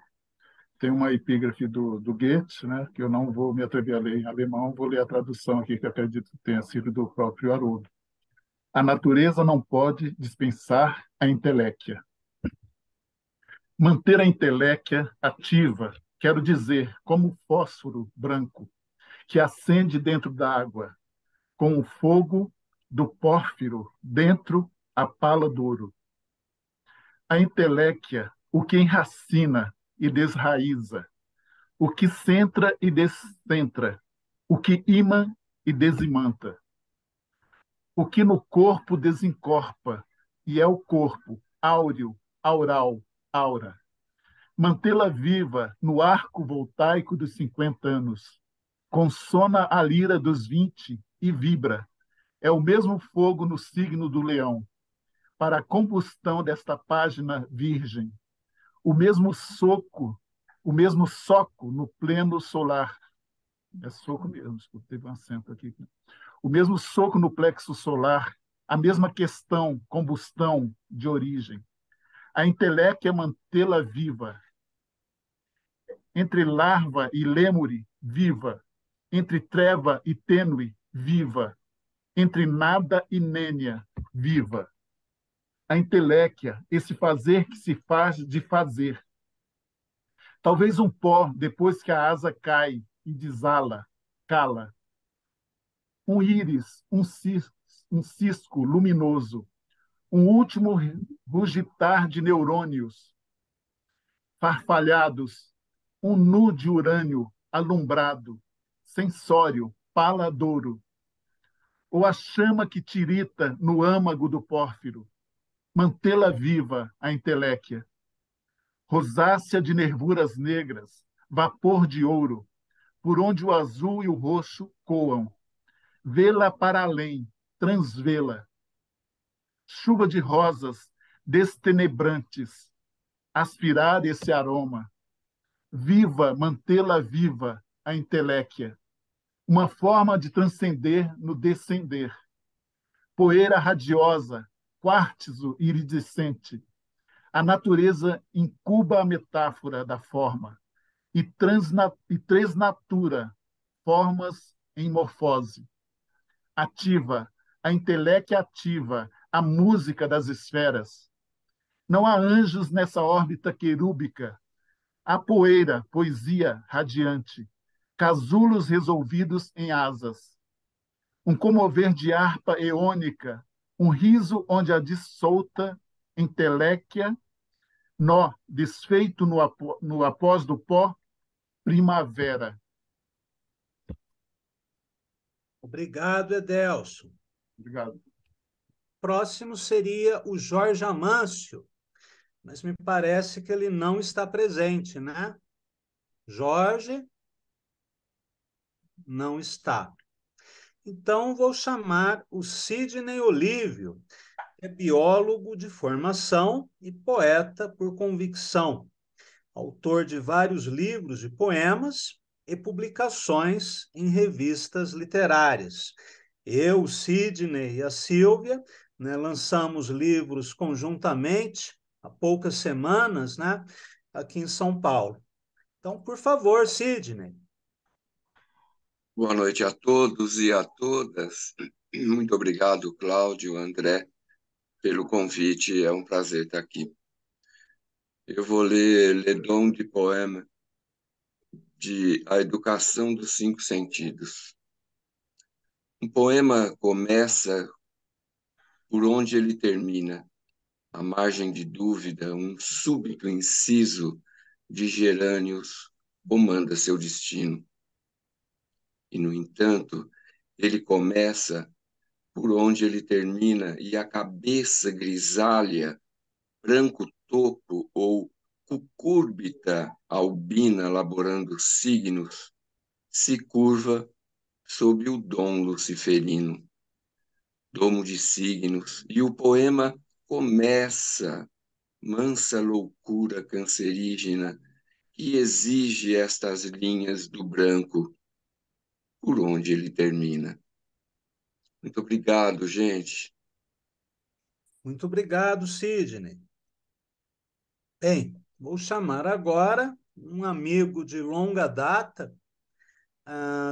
Tem uma epígrafe do Goethe, né, que eu não vou me atrever a ler em alemão, vou ler a tradução aqui, que acredito que tenha sido do próprio Haroldo. A natureza não pode dispensar a inteléquia. Manter a inteléquia ativa, quero dizer, como um fósforo branco que acende dentro da água, com o fogo do pórfiro dentro a pala d'ouro. A inteléquia, o que enracina e desraiza, o que centra e descentra, o que imã e desimanta, o que no corpo desencorpa, e é o corpo, áureo, aural, aura. Mantê-la viva no arco voltaico dos 50 anos, consona a lira dos 20 e vibra. É o mesmo fogo no signo do leão, para a combustão desta página virgem, o mesmo soco no pleno solar. É soco mesmo, teve um acento aqui. O mesmo soco no plexo solar, a mesma questão, combustão de origem. A inteléquia é mantê-la viva. Entre larva e lêmure, viva. entre treva e tênue, viva, entre nada e nênia, viva. A inteléquia, esse fazer que se faz de fazer. Talvez um pó, depois que a asa cai e desala, cala. Um íris, um cisco luminoso, um último rugitar de neurônios farfalhados, um nu de urânio alumbrado, sensório, paladouro, ou a chama que tirita no âmago do pórfiro, mantê-la viva, a inteléquia. Rosácea de nervuras negras, vapor de ouro, por onde o azul e o roxo coam. Vê-la para além, transvê-la. Chuva de rosas destenebrantes, aspirar esse aroma. Viva, mantê-la viva, a inteléquia. Uma forma de transcender no descender. Poeira radiosa, quartzo iridescente. A natureza incuba a metáfora da forma e transnatura formas em morfose. Ativa, a inteléquia ativa, a música das esferas. Não há anjos nessa órbita querúbica. Há poeira, poesia radiante, casulos resolvidos em asas. Um comover de harpa eônica, um riso onde a dissolta inteléquia, nó desfeito no após do pó, primavera. Obrigado, Edelson. Obrigado. Próximo seria o Jorge Amâncio, mas me parece que ele não está presente, né? Jorge não está. Então, vou chamar o Sidney Olívio, que é biólogo de formação e poeta por convicção, autor de vários livros de poemas e publicações em revistas literárias. Eu, o Sidney e a Silvia, né, lançamos livros conjuntamente há poucas semanas, né, aqui em São Paulo. Então, por favor, Sidney. Boa noite a todos e a todas. Muito obrigado, Cláudio, André, pelo convite. É um prazer estar aqui. Eu vou ler Le Don de Poema, de A Educação dos Cinco Sentidos. Um poema começa por onde ele termina, à margem de dúvida, um súbito inciso de gerânios comanda seu destino. E, no entanto, ele começa por onde ele termina, e a cabeça grisalha, branco topo ou cucúrbita albina laborando signos, se curva sob o dom luciferino, domo de signos, e o poema começa, mansa loucura cancerígena, que exige estas linhas do branco, por onde ele termina. Muito obrigado, gente. Muito obrigado, Sidney. Bem, vou chamar agora um amigo de longa data,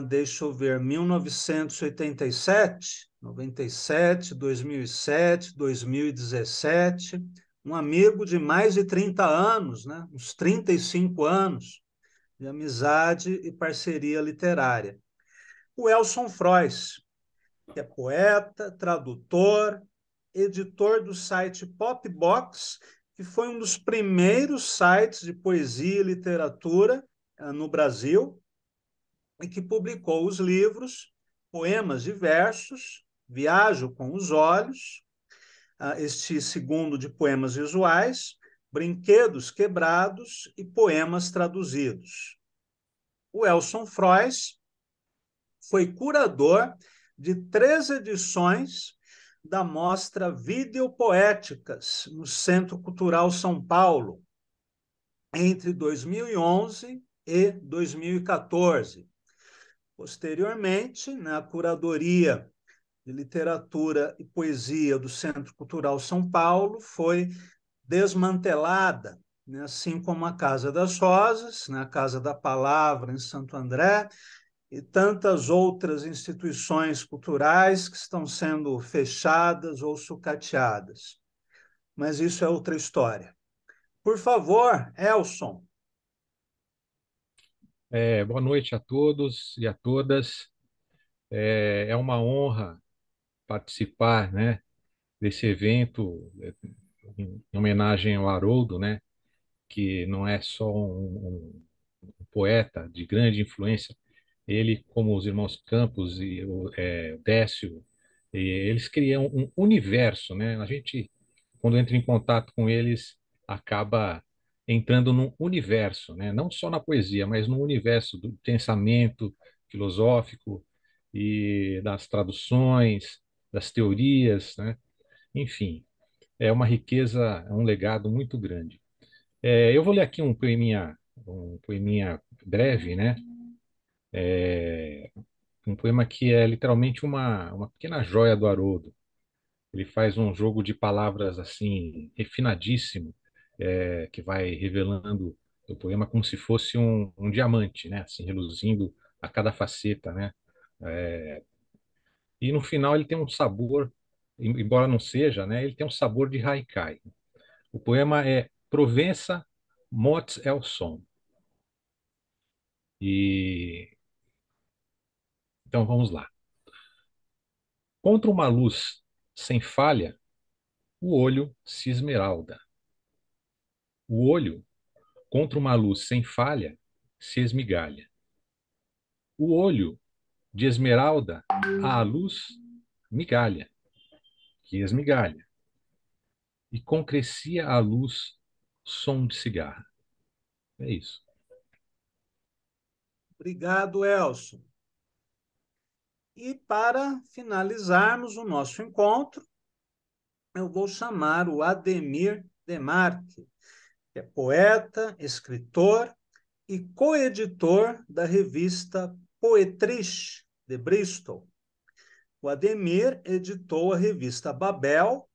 deixa eu ver, 1987, 97, 2007, 2017, um amigo de mais de 30 anos, né? Uns 35 anos de amizade e parceria literária. O Elson Frois, que é poeta, tradutor, editor do site Popbox, que foi um dos primeiros sites de poesia e literatura no Brasil, e que publicou os livros Poemas e Versos, Viajo com os Olhos, este segundo de poemas visuais, Brinquedos Quebrados e Poemas Traduzidos. O Elson Frois foi curador de 3 edições da mostra Videopoéticas no Centro Cultural São Paulo, entre 2011 e 2014. Posteriormente, na curadoria de literatura e poesia do Centro Cultural São Paulo foi desmantelada, né, assim como a Casa das Rosas, né, a Casa da Palavra em Santo André, e tantas outras instituições culturais que estão sendo fechadas ou sucateadas. Mas isso é outra história. Por favor, Elson. Boa noite a todos e a todas. É uma honra participar, né, desse evento em homenagem ao Haroldo, né, que não é só um poeta de grande influência. Ele, como os irmãos Campos e o Décio, eles criam um universo, né? A gente, quando entra em contato com eles, acaba entrando num universo, né? Não só na poesia, mas no universo do pensamento filosófico e das traduções, das teorias, né? Enfim, é uma riqueza, é um legado muito grande. Eu vou ler aqui um poeminha breve, né? Um poema que é literalmente uma pequena joia do Haroldo. Ele faz um jogo de palavras assim refinadíssimo, que vai revelando o poema como se fosse um diamante, né? Assim, reluzindo a cada faceta, né? É, e no final ele tem um sabor, embora não seja, né? Ele tem um sabor de haikai. O poema é Provença Mots El Som. E então vamos lá. Contra uma luz sem falha, o olho se esmeralda. O olho, contra uma luz sem falha, se esmigalha. O olho de esmeralda à luz migalha, que esmigalha. E concrecia a luz som de cigarra. É isso. Obrigado, Elson. E para finalizarmos o nosso encontro, eu vou chamar o Ademir Demarque, que é poeta, escritor e coeditor da revista Poetriche, de Bristol. O Ademir editou a revista Babel,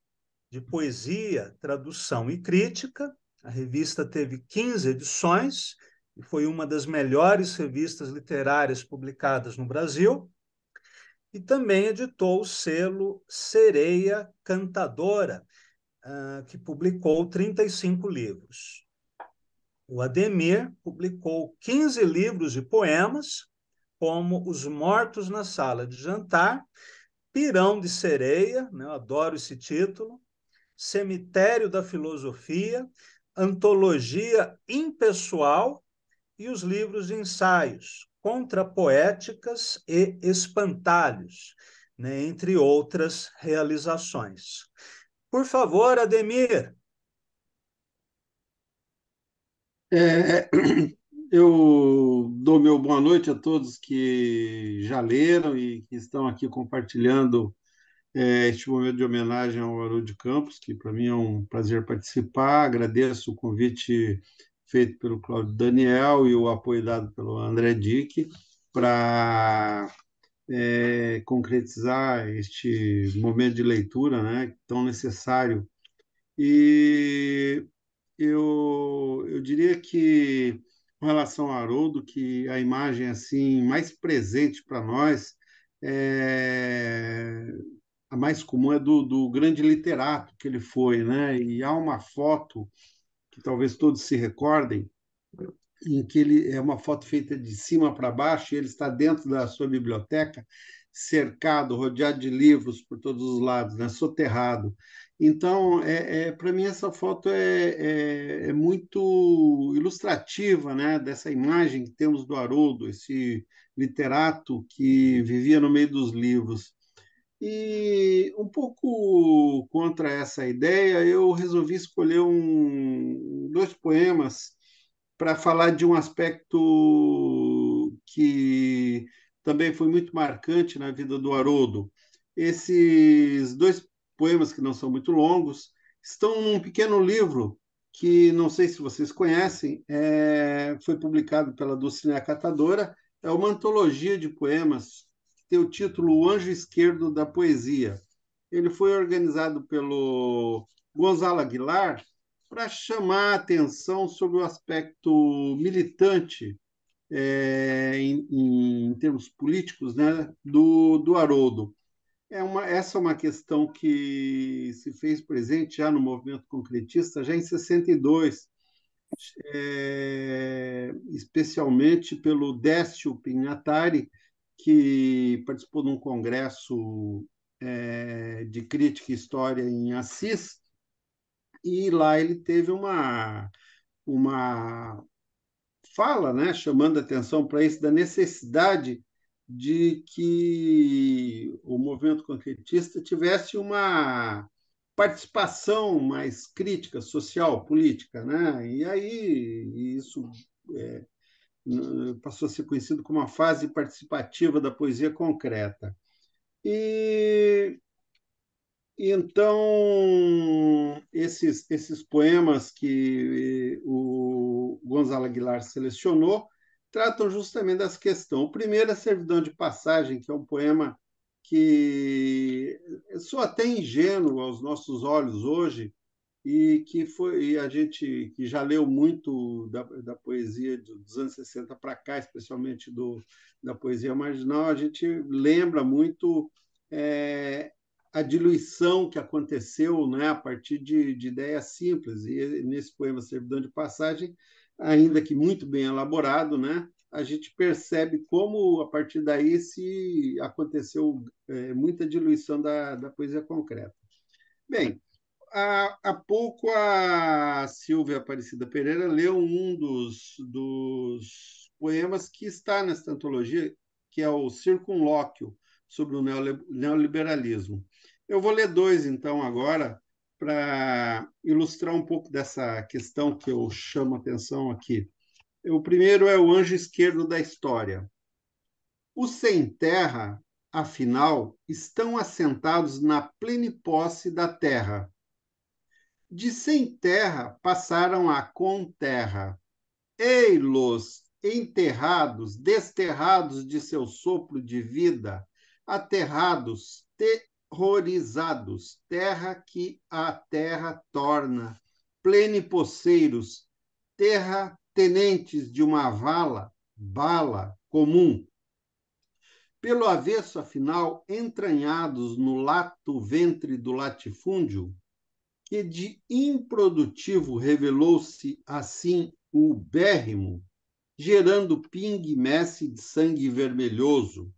de poesia, tradução e crítica. A revista teve 15 edições e foi uma das melhores revistas literárias publicadas no Brasil. E também editou o selo Sereia Cantadora, que publicou 35 livros. O Ademir publicou 15 livros de poemas, como Os Mortos na Sala de Jantar, Pirão de Sereia, né, eu adoro esse título, Cemitério da Filosofia, Antologia Impessoal e os livros de ensaios, Contrapoéticas e Espantalhos, né, entre outras realizações. Por favor, Ademir. Eu dou meu boa noite a todos que já leram e que estão aqui compartilhando este momento de homenagem ao Haroldo de Campos, que para mim é um prazer participar. Agradeço o convite feito pelo Cláudio Daniel e o apoio dado pelo André Dick para concretizar este momento de leitura, né, tão necessário. E eu diria que, com relação ao Haroldo, que a imagem assim mais presente para nós, é, a mais comum é do grande literato que ele foi, né? E há uma foto que talvez todos se recordem, em que ele é uma foto feita de cima para baixo, e ele está dentro da sua biblioteca, cercado, rodeado de livros por todos os lados, né? Soterrado. Então, para mim, essa foto é muito ilustrativa, né? Dessa imagem que temos do Haroldo, esse literato que vivia no meio dos livros. E um pouco contra essa ideia, eu resolvi escolher dois poemas para falar de um aspecto que também foi muito marcante na vida do Haroldo. Esses dois poemas, que não são muito longos, estão num pequeno livro que, não sei se vocês conhecem, foi publicado pela Dulcinea Catadora, é uma antologia de poemas que tem o título O Anjo Esquerdo da Poesia. Ele foi organizado pelo Gonzalo Aguilar para chamar a atenção sobre o aspecto militante em termos políticos, né, do Haroldo. Essa é uma questão que se fez presente já no movimento concretista, já em 62, especialmente pelo Décio Pinhatari, que participou de um congresso de crítica e história em Assis, e lá ele teve uma fala, né, chamando a atenção para isso, da necessidade de que o movimento concretista tivesse uma participação mais crítica, social, política, né? E aí isso passou a ser conhecido como a fase participativa da poesia concreta. E então, esses poemas que o Gonzalo Aguilar selecionou tratam justamente dessa questão. O primeiro é Servidão de Passagem, que é um poema que soa até ingênuo aos nossos olhos hoje, e a gente que já leu muito da poesia dos anos 60 para cá, especialmente da poesia marginal, a gente lembra muito a diluição que aconteceu, né, a partir de ideias simples. E nesse poema Servidão de Passagem, ainda que muito bem elaborado, né, a gente percebe como, a partir daí, se aconteceu muita diluição da poesia concreta. Bem, há pouco a Silvia Aparecida Pereira leu um dos poemas que está nesta antologia, que é o Circunlóquio, sobre o neoliberalismo. Eu vou ler dois, então, agora, para ilustrar um pouco dessa questão que eu chamo a atenção aqui. O primeiro é O Anjo Esquerdo da História. Os sem terra, afinal, estão assentados na pleniposse da terra. De sem terra passaram a com terra. Ei-los enterrados, desterrados de seu sopro de vida, aterrados, terrorizados, terra que a terra torna, plenipoceiros, terra-tenentes de uma bala comum. Pelo avesso, afinal, entranhados no lato ventre do latifúndio, que de improdutivo revelou-se assim o ubérrimo, gerando pingue-messe de sangue vermelhoso.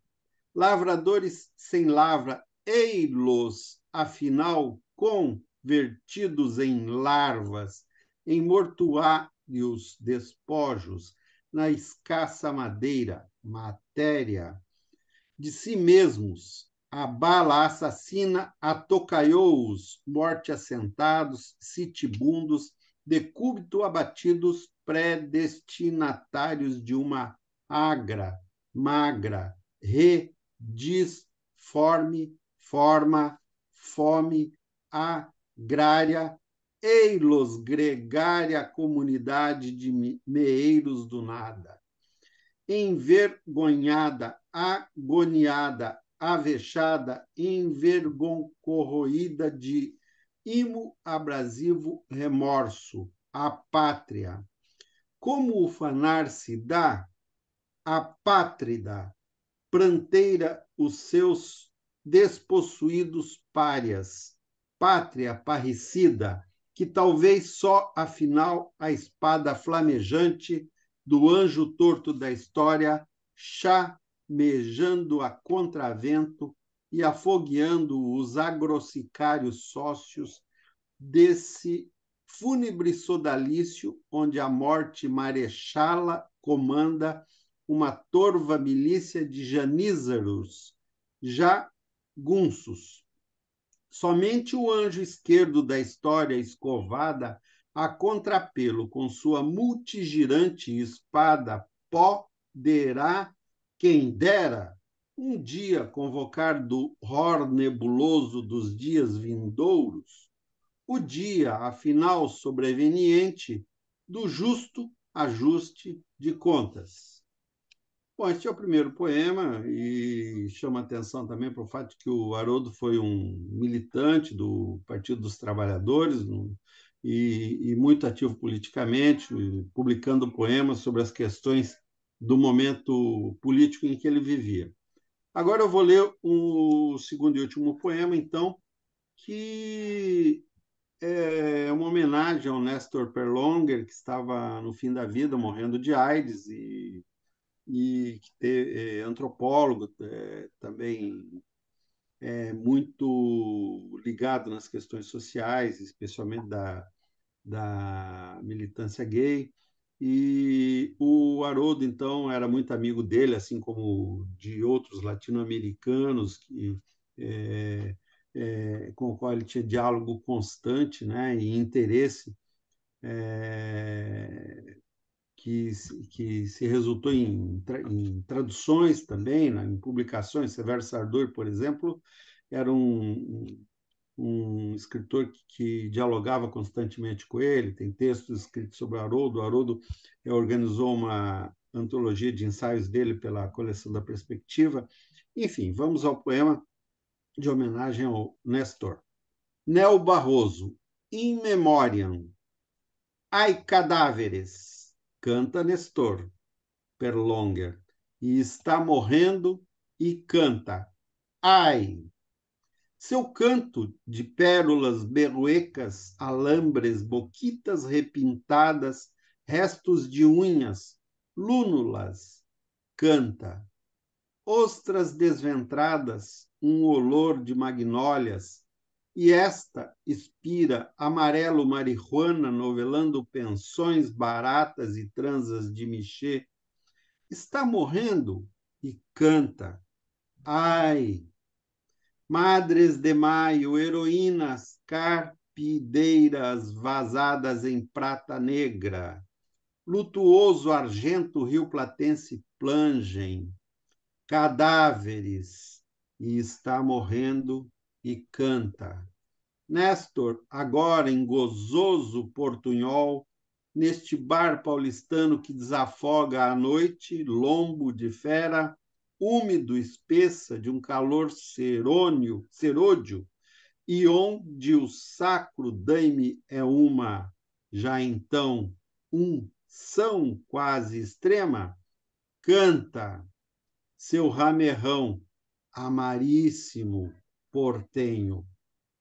Lavradores sem lavra, ei-los, afinal, convertidos em larvas, em mortuários despojos, na escassa madeira, matéria, de si mesmos. A bala assassina atocaiou-os, morte assentados, sitibundos, decúbito abatidos, predestinatários de uma agra, magra, disforme, forma, fome, agrária, ei-los gregária comunidade de meeiros do nada. Envergonhada, agoniada, avexada, corroída de imo abrasivo remorso, a pátria. Como ufanar-se dá, a pátrida, pranteira os seus despossuídos párias, pátria parricida, que talvez só, afinal, a espada flamejante do anjo torto da história, chamejando a contravento e afogueando os agrossicários sócios desse fúnebre sodalício, onde a morte marechala comanda uma torva milícia de janízaros, jagunços. Somente o anjo esquerdo da história escovada a contrapelo com sua multigirante espada poderá, quem dera, um dia convocar do ror nebuloso dos dias vindouros, o dia, afinal, sobreveniente do justo ajuste de contas. Bom, este é o primeiro poema e chama atenção também para o fato de que o Haroldo foi um militante do Partido dos Trabalhadores e muito ativo politicamente, publicando poemas sobre as questões do momento político em que ele vivia. Agora eu vou ler o segundo e último poema, então, que é uma homenagem ao Nestor Perlonger, que estava no fim da vida, morrendo de AIDS, e que é antropólogo, também muito ligado nas questões sociais, especialmente da militância gay. E o Haroldo, então, era muito amigo dele, assim como de outros latino-americanos com o qual ele tinha diálogo constante, né, e interesse, que se resultou em traduções também, né, em publicações. Severo Sardur, por exemplo, era um escritor que dialogava constantemente com ele, tem textos escritos sobre o Haroldo. O Haroldo organizou uma antologia de ensaios dele pela Coleção da Perspectiva. Enfim, vamos ao poema de homenagem ao Nestor. Nel Barroso, In Memoriam. Ai, cadáveres, canta Nestor Perlonger, e está morrendo e canta. Ai, seu canto de pérolas berruecas, alambres, boquitas repintadas, restos de unhas, lúnulas, canta. Ostras desventradas, um olor de magnólias, e esta expira amarelo marihuana, novelando pensões baratas e transas de michê. Está morrendo e canta. Ai, Madres de Maio, heroínas carpideiras vazadas em prata negra, lutuoso argento rio platense plangem, cadáveres, e está morrendo e canta. Nestor, agora em gozoso portunhol, neste bar paulistano que desafoga à noite, lombo de fera, úmido, espessa, de um calor serôdio, e onde o sacro daime é uma, já então, são quase extrema, canta seu ramerrão, amaríssimo portenho.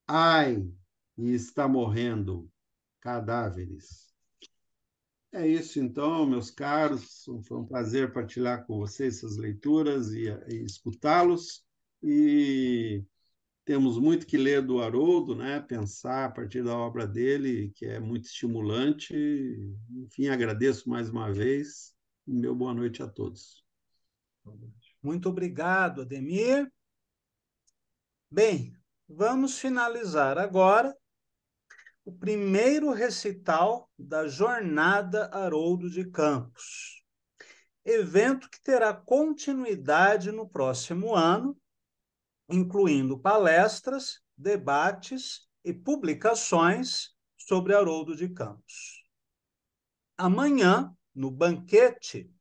Ai, e está morrendo, cadáveres. É isso, então, meus caros. Foi um prazer partilhar com vocês essas leituras e escutá-los. E temos muito que ler do Haroldo, né? Pensar a partir da obra dele, que é muito estimulante. Enfim, agradeço mais uma vez. Meu boa noite a todos. Muito obrigado, Ademir. Bem, vamos finalizar agora o primeiro recital da Jornada Haroldo de Campos, evento que terá continuidade no próximo ano, incluindo palestras, debates e publicações sobre Haroldo de Campos. Amanhã, no Banquete,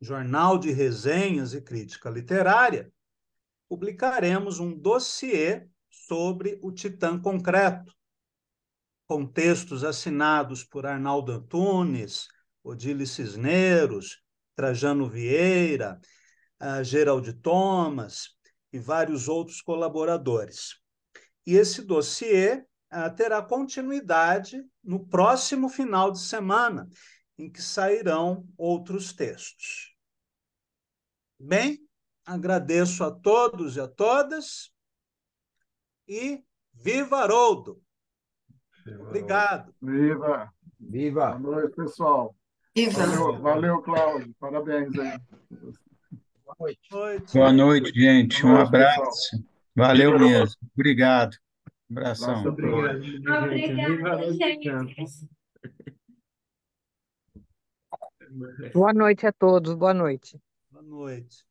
Jornal de Resenhas e Crítica Literária, publicaremos um dossiê sobre o Titã Concreto, com textos assinados por Arnaldo Antunes, Odile Cisneros, Trajano Vieira, Geraldo Thomas e vários outros colaboradores. E esse dossiê terá continuidade no próximo final de semana, em que sairão outros textos. Bem, agradeço a todos e a todas e viva Haroldo! Obrigado. Viva! Viva! Boa noite, pessoal. Viva! Valeu, Cláudio. Parabéns aí. Boa noite. Boa noite, gente. Boa Um noite, pessoal. abraço. Valeu mesmo. Obrigado. Abração. Obrigado, gente. Viva Obrigada, Campos. Boa noite a todos, boa noite. Boa noite.